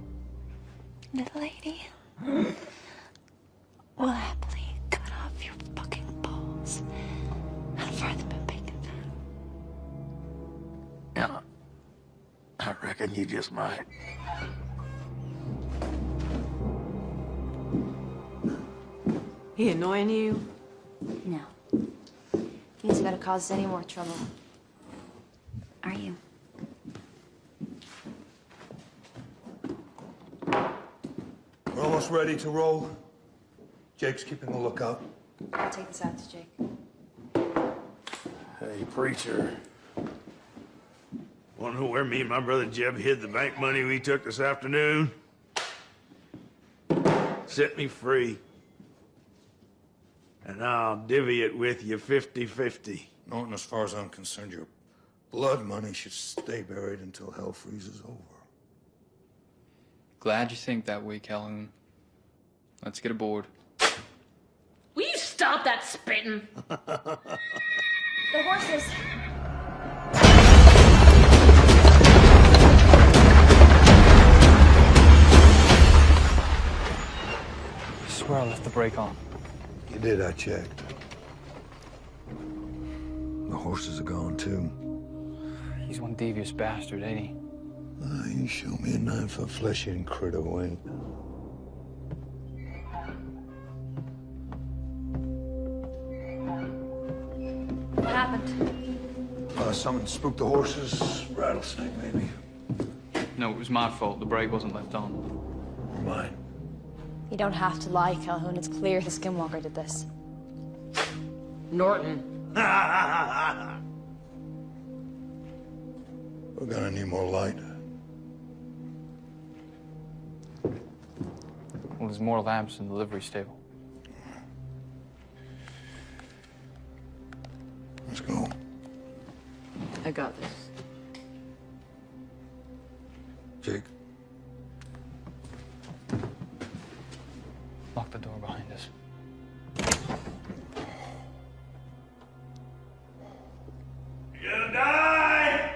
little lady will happily cut off your fucking balls and fry them in bacon fat. Yeah, I reckon you just might. He annoying you? No. He isn't gonna cause us any more trouble. Are you? We're almost ready to roll. Jake's keeping a lookout. I'll take this out to Jake. Hey, preacher. Wanna know where me and my brother Jeb hid the bank money we took this afternoon? Set me free. And I'll divvy it with you 50-50. Norton, as far as I'm concerned, your blood money should stay buried until hell freezes over. Glad you think that way, Calhoun. Let's get aboard. Will you stop that spitting? The horses. I swear I left the brake on. You did, I checked. The horses are gone, too. He's one devious bastard, ain't he? You show me a 9-foot flesh-eating critter, Wayne. What happened? Someone spooked the horses. Rattlesnake, maybe. No, it was my fault. The brake wasn't left on. Mine. You don't have to lie, Calhoun. It's clear the skinwalker did this. Norton. We're gonna need more light. Well, there's more lamps in the livery stable. Let's go. I got this. Jake. Lock the door behind us. You're gonna die!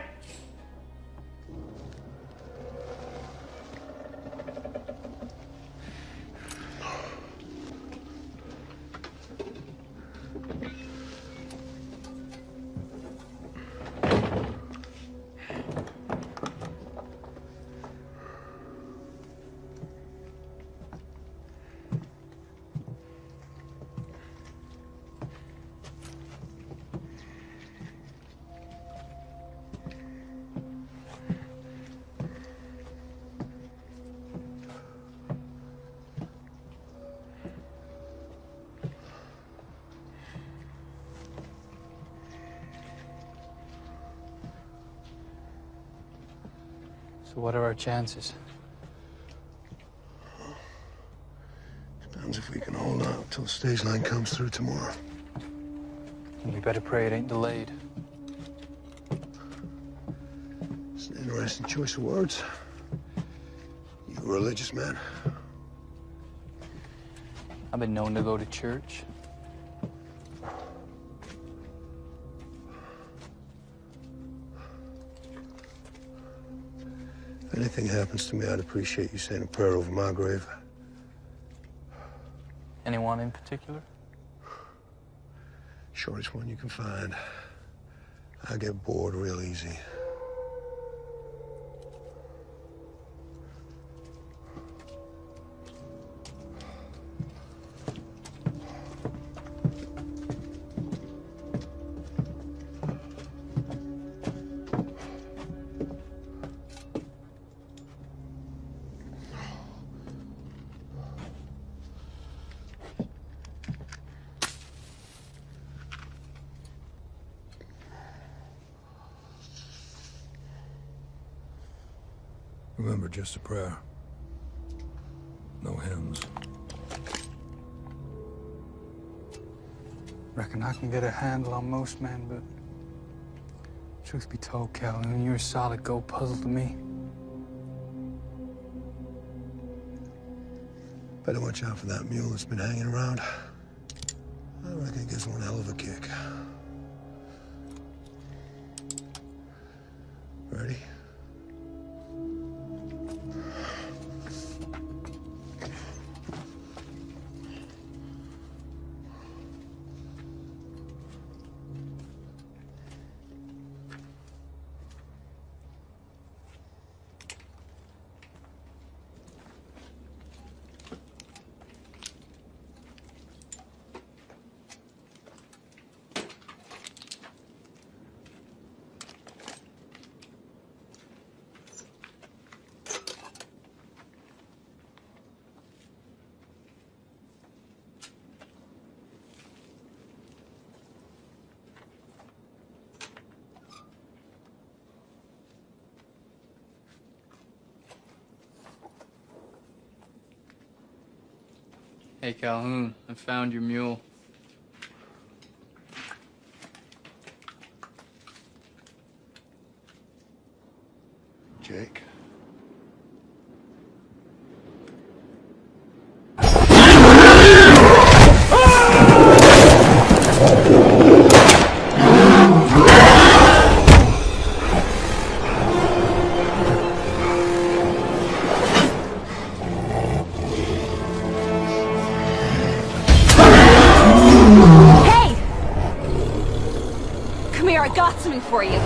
So what are our chances? Depends if we can hold out till the stage line comes through tomorrow. And we better pray it ain't delayed. It's an interesting choice of words. You a religious man? I've been known to go to church. If anything happens to me, I'd appreciate you saying a prayer over my grave. Anyone in particular? Shortest one you can find. I get bored real easy. Remember, just a prayer. No hymns. Reckon I can get a handle on most men, but truth be told, Calhoun, you're a solid gold puzzle to me. Better watch out for that mule that's been hanging around. I reckon it gives one hell of a kick. Ready? Hey, Calhoun, I found your mule. Jake. For you.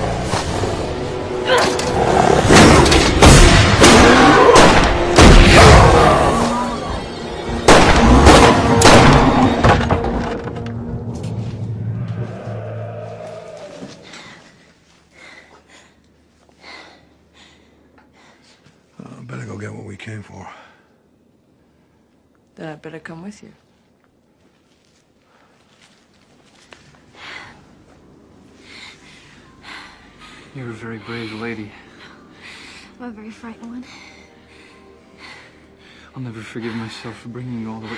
Better go get what we came for. Then I'd better come with you. You're a very brave lady. I'm a very frightened one. I'll never forgive myself for bringing you all the way.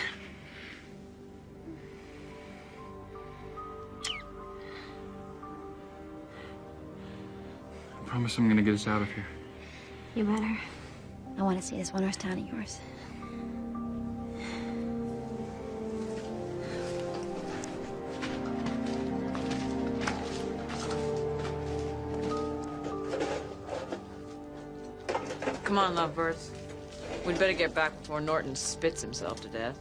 I promise I'm gonna get us out of here. You better. I want to see this one-horse town of yours. Come on, lovebirds. We'd better get back before Norton spits himself to death.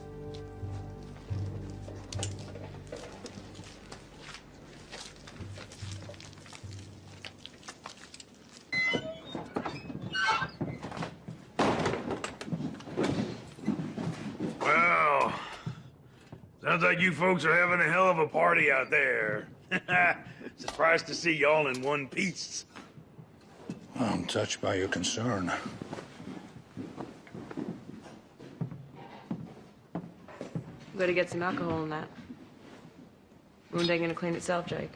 Well, sounds like you folks are having a hell of a party out there. Surprised to see y'all in one piece. I'm touched by your concern. We gotta get some alcohol in that. Wound ain't gonna clean itself, Jake.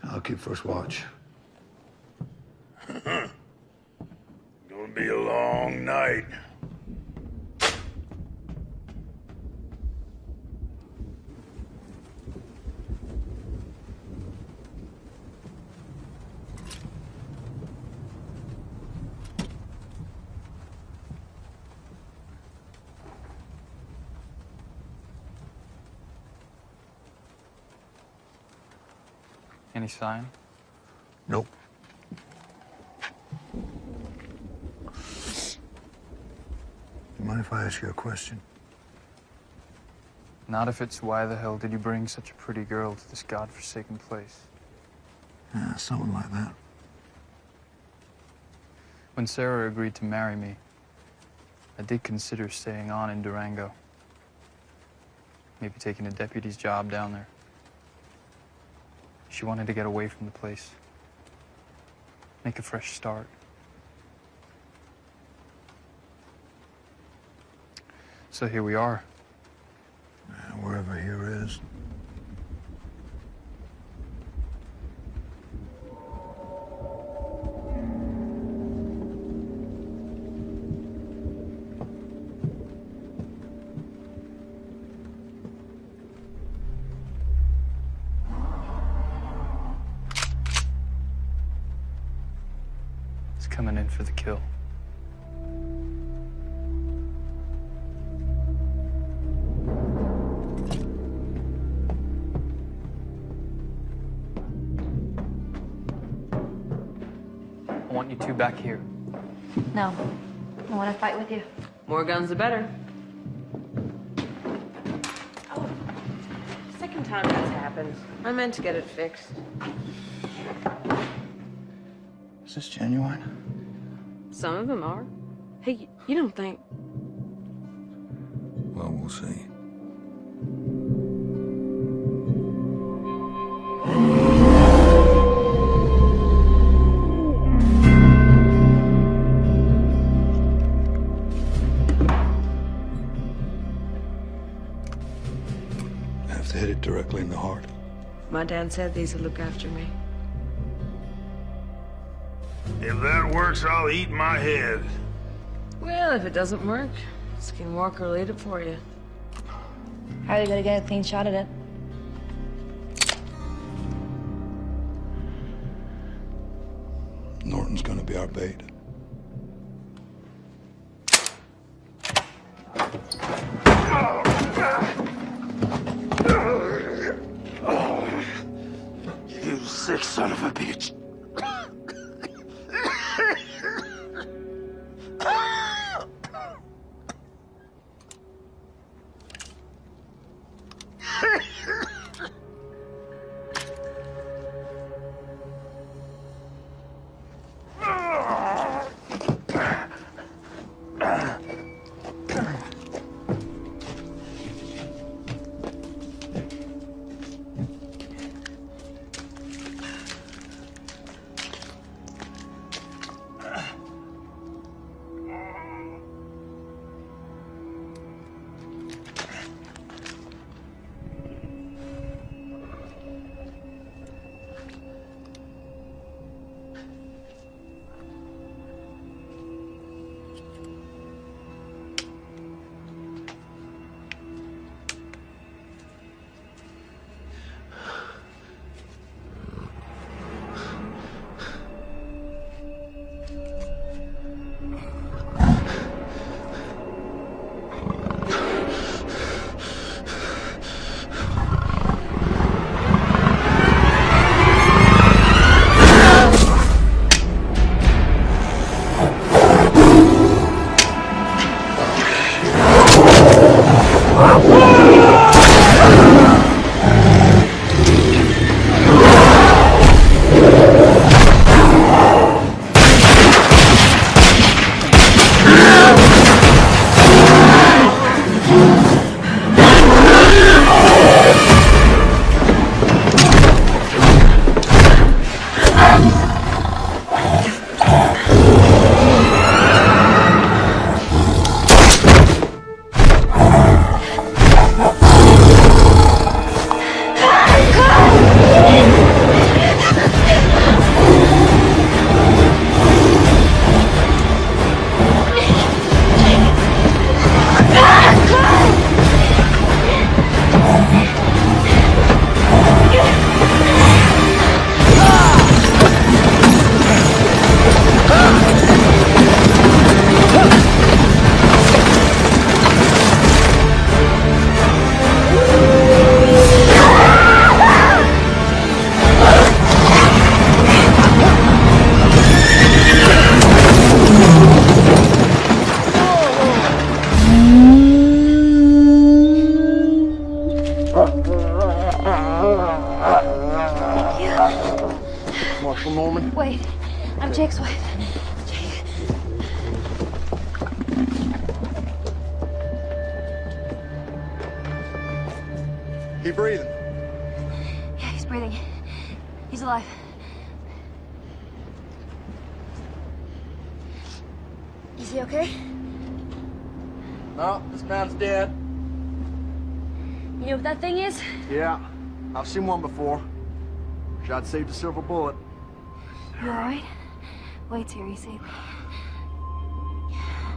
I'll keep first watch. Gonna be a long night. Any sign? Nope. You mind if I ask you a question? Not if it's why the hell did you bring such a pretty girl to this godforsaken place? Yeah, something like that. When Sarah agreed to marry me, I did consider staying on in Durango. Maybe taking a deputy's job down there. She wanted to get away from the place. Make a fresh start. So here we are. Wherever here is. It's coming in for the kill. I want you two back here. No. I want to fight with you. More guns, the better. Oh, second time that's happened. I meant to get it fixed. Is this genuine? Some of them are. Hey, you don't think... Well, we'll see. Have to hit it directly in the heart. My dad said these would look after me. If that works, I'll eat my head. Well, if it doesn't work, Skinwalker will eat it for you. How are you gonna get a clean shot at it? Norton's gonna be our bait. You sick son of a bitch. Marshal Norman? Wait, I'm Jake's wife. Jake. He breathing? Yeah, he's breathing. He's alive. Is he okay? No, this man's dead. You know what that thing is? Yeah, I've seen one before. Wish I'd saved a silver bullet. You alright? Wade's here, he saved me.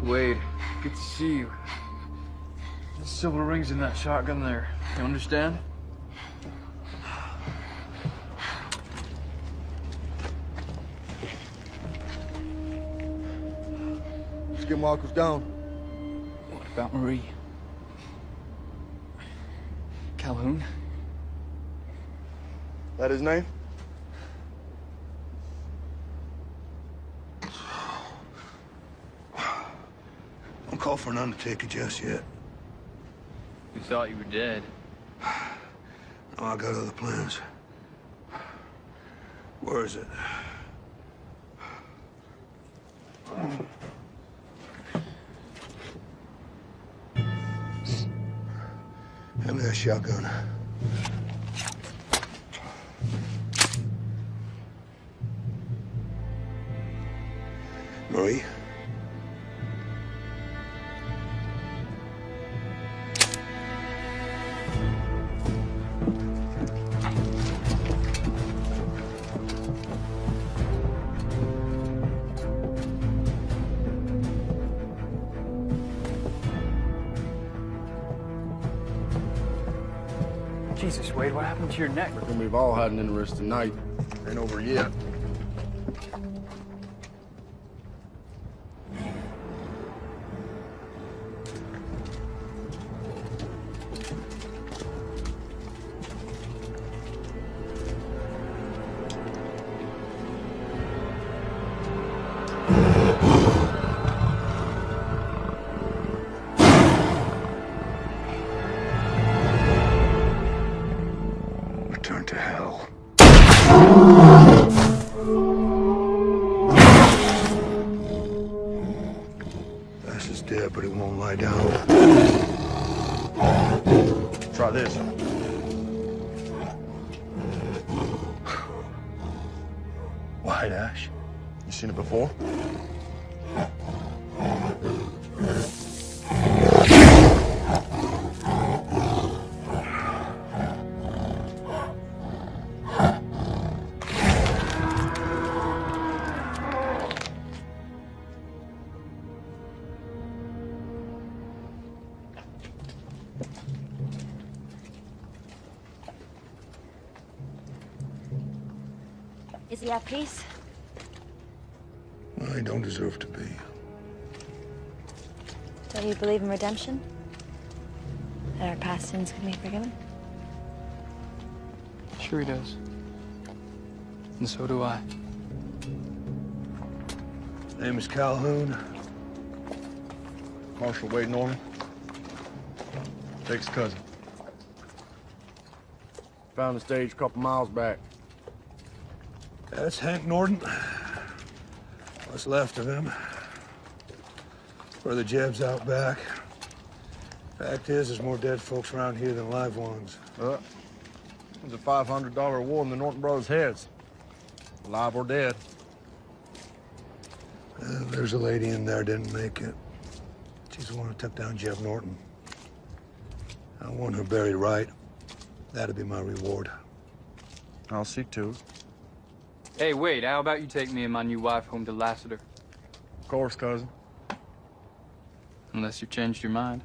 Wade, good to see you. The silver rings in that shotgun there. You understand? Skinwalker's down. What about Marie? Calhoun? That his name? Don't call for an undertaker just yet. We thought you were dead. No, I got other plans. Where is it? Hand me that shotgun. Marie? Jesus, Wade, what happened to your neck? Reckon we've all had an interesting night. Ain't over yet. Return to hell. Bass is dead, but he won't lie down. Try this. White ash. You seen it before? Is he at peace? I don't deserve to be. Don't you believe in redemption? That our past sins can be forgiven? Sure he does. And so do I. Name is Calhoun. Marshal Wade Norman. Jake's cousin. Found the stage a couple miles back. That's Hank Norton. What's left of him. Brother Jeb's out back. Fact is, there's more dead folks around here than live ones. There's a $500 award in the Norton brothers' heads. Alive or dead. There's a lady in there didn't make it. She's the one who took down Jeb Norton. I want her buried right. That'd be my reward. I'll see to it. Hey, Wade, how about you take me and my new wife home to Lassiter? Of course, cousin. Unless you've changed your mind.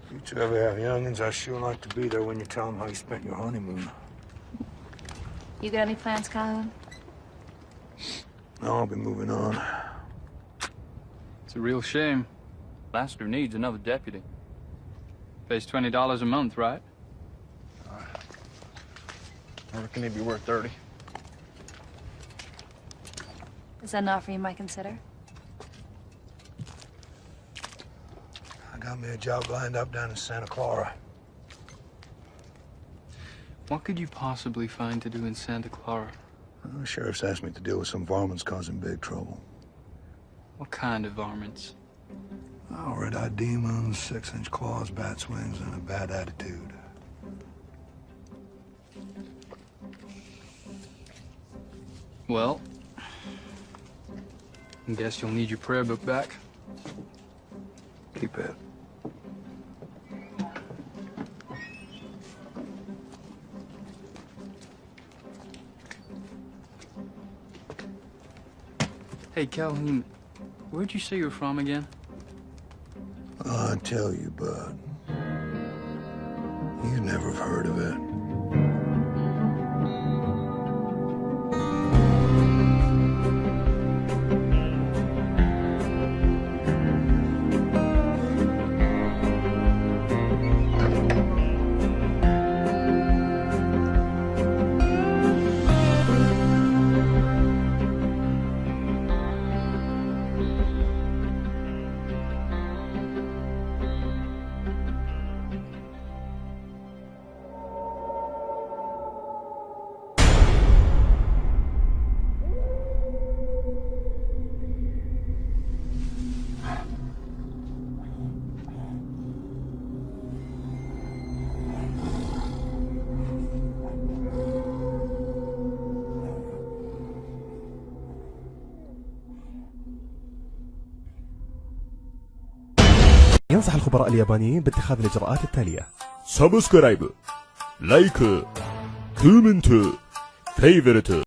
If you two ever have youngins, I sure like to be there when you tell them how you spent your honeymoon. You got any plans, Calhoun? No, I'll be moving on. It's a real shame. Lassiter needs another deputy. Pays $20 a month, right? I reckon he'd be worth 30. Is that an offer you might consider? I got me a job lined up down in Santa Clara. What could you possibly find to do in Santa Clara? The sheriff's asked me to deal with some varmints causing big trouble. What kind of varmints? Oh, red-eyed demons, 6-inch claws, bat wings, and a bad attitude. Well, I guess you'll need your prayer book back. Keep it. Hey, Calhoun, where'd you say you're from again? I'll tell you, bud. You never have heard of it. ينصح الخبراء اليابانيين باتخاذ الإجراءات التالية: سبسكرايب، لايك، كومنت، فيفورت.